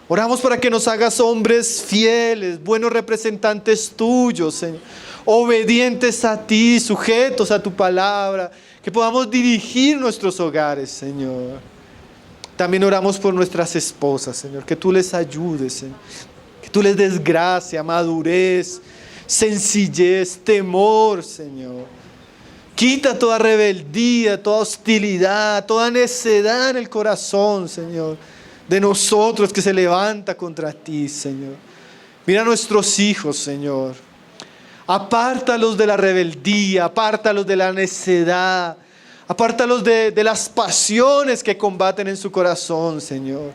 Oramos para que nos hagas hombres fieles, buenos representantes tuyos, Señor. Obedientes a ti, sujetos a tu palabra. Que podamos dirigir nuestros hogares, Señor. También oramos por nuestras esposas, Señor. Que tú les ayudes, Señor. Que tú les des gracia, madurez, sencillez, temor, Señor. Quita toda rebeldía, toda hostilidad, toda necedad en el corazón, Señor, de nosotros que se levanta contra ti, Señor. Mira a nuestros hijos, Señor. Apártalos de la rebeldía, apártalos de la necedad, apártalos de las pasiones que combaten en su corazón, Señor.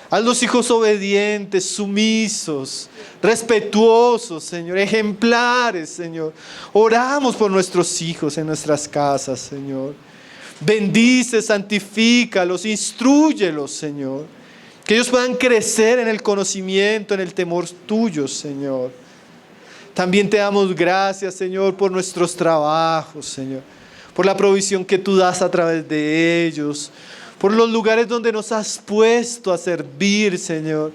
Hazlos hijos obedientes, sumisos, respetuosos, Señor, ejemplares, Señor. Oramos por nuestros hijos en nuestras casas, Señor. Bendice, santifícalos, instrúyelos, Señor. Que ellos puedan crecer en el conocimiento, en el temor tuyo, Señor. También te damos gracias, Señor, por nuestros trabajos, Señor. Por la provisión que tú das a través de ellos. Por los lugares donde nos has puesto a servir, Señor.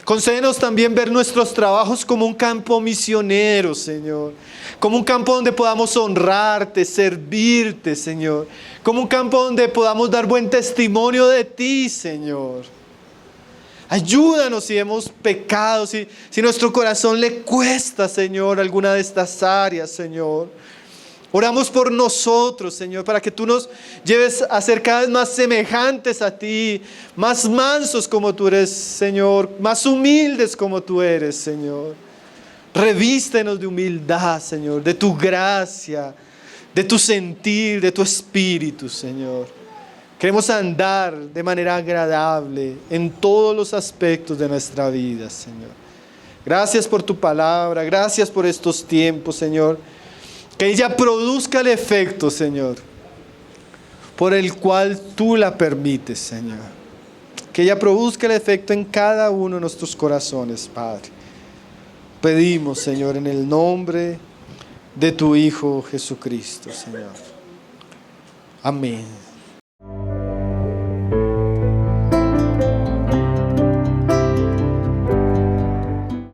Concédenos también ver nuestros trabajos como un campo misionero, Señor. Como un campo donde podamos honrarte, servirte, Señor. Como un campo donde podamos dar buen testimonio de ti, Señor. Ayúdanos si hemos pecado, si nuestro corazón le cuesta, Señor, alguna de estas áreas, Señor. Oramos por nosotros, Señor, para que tú nos lleves a ser cada vez más semejantes a ti, más mansos como tú eres, Señor, más humildes como tú eres, Señor. Revístenos de humildad, Señor, de tu gracia, de tu sentir, de tu espíritu, Señor. Queremos andar de manera agradable en todos los aspectos de nuestra vida, Señor. Gracias por tu palabra, gracias por estos tiempos, Señor. Que ella produzca el efecto, Señor, por el cual tú la permites, Señor. Que ella produzca el efecto en cada uno de nuestros corazones, Padre. Pedimos, Señor, en el nombre de tu Hijo Jesucristo, Señor. Amén.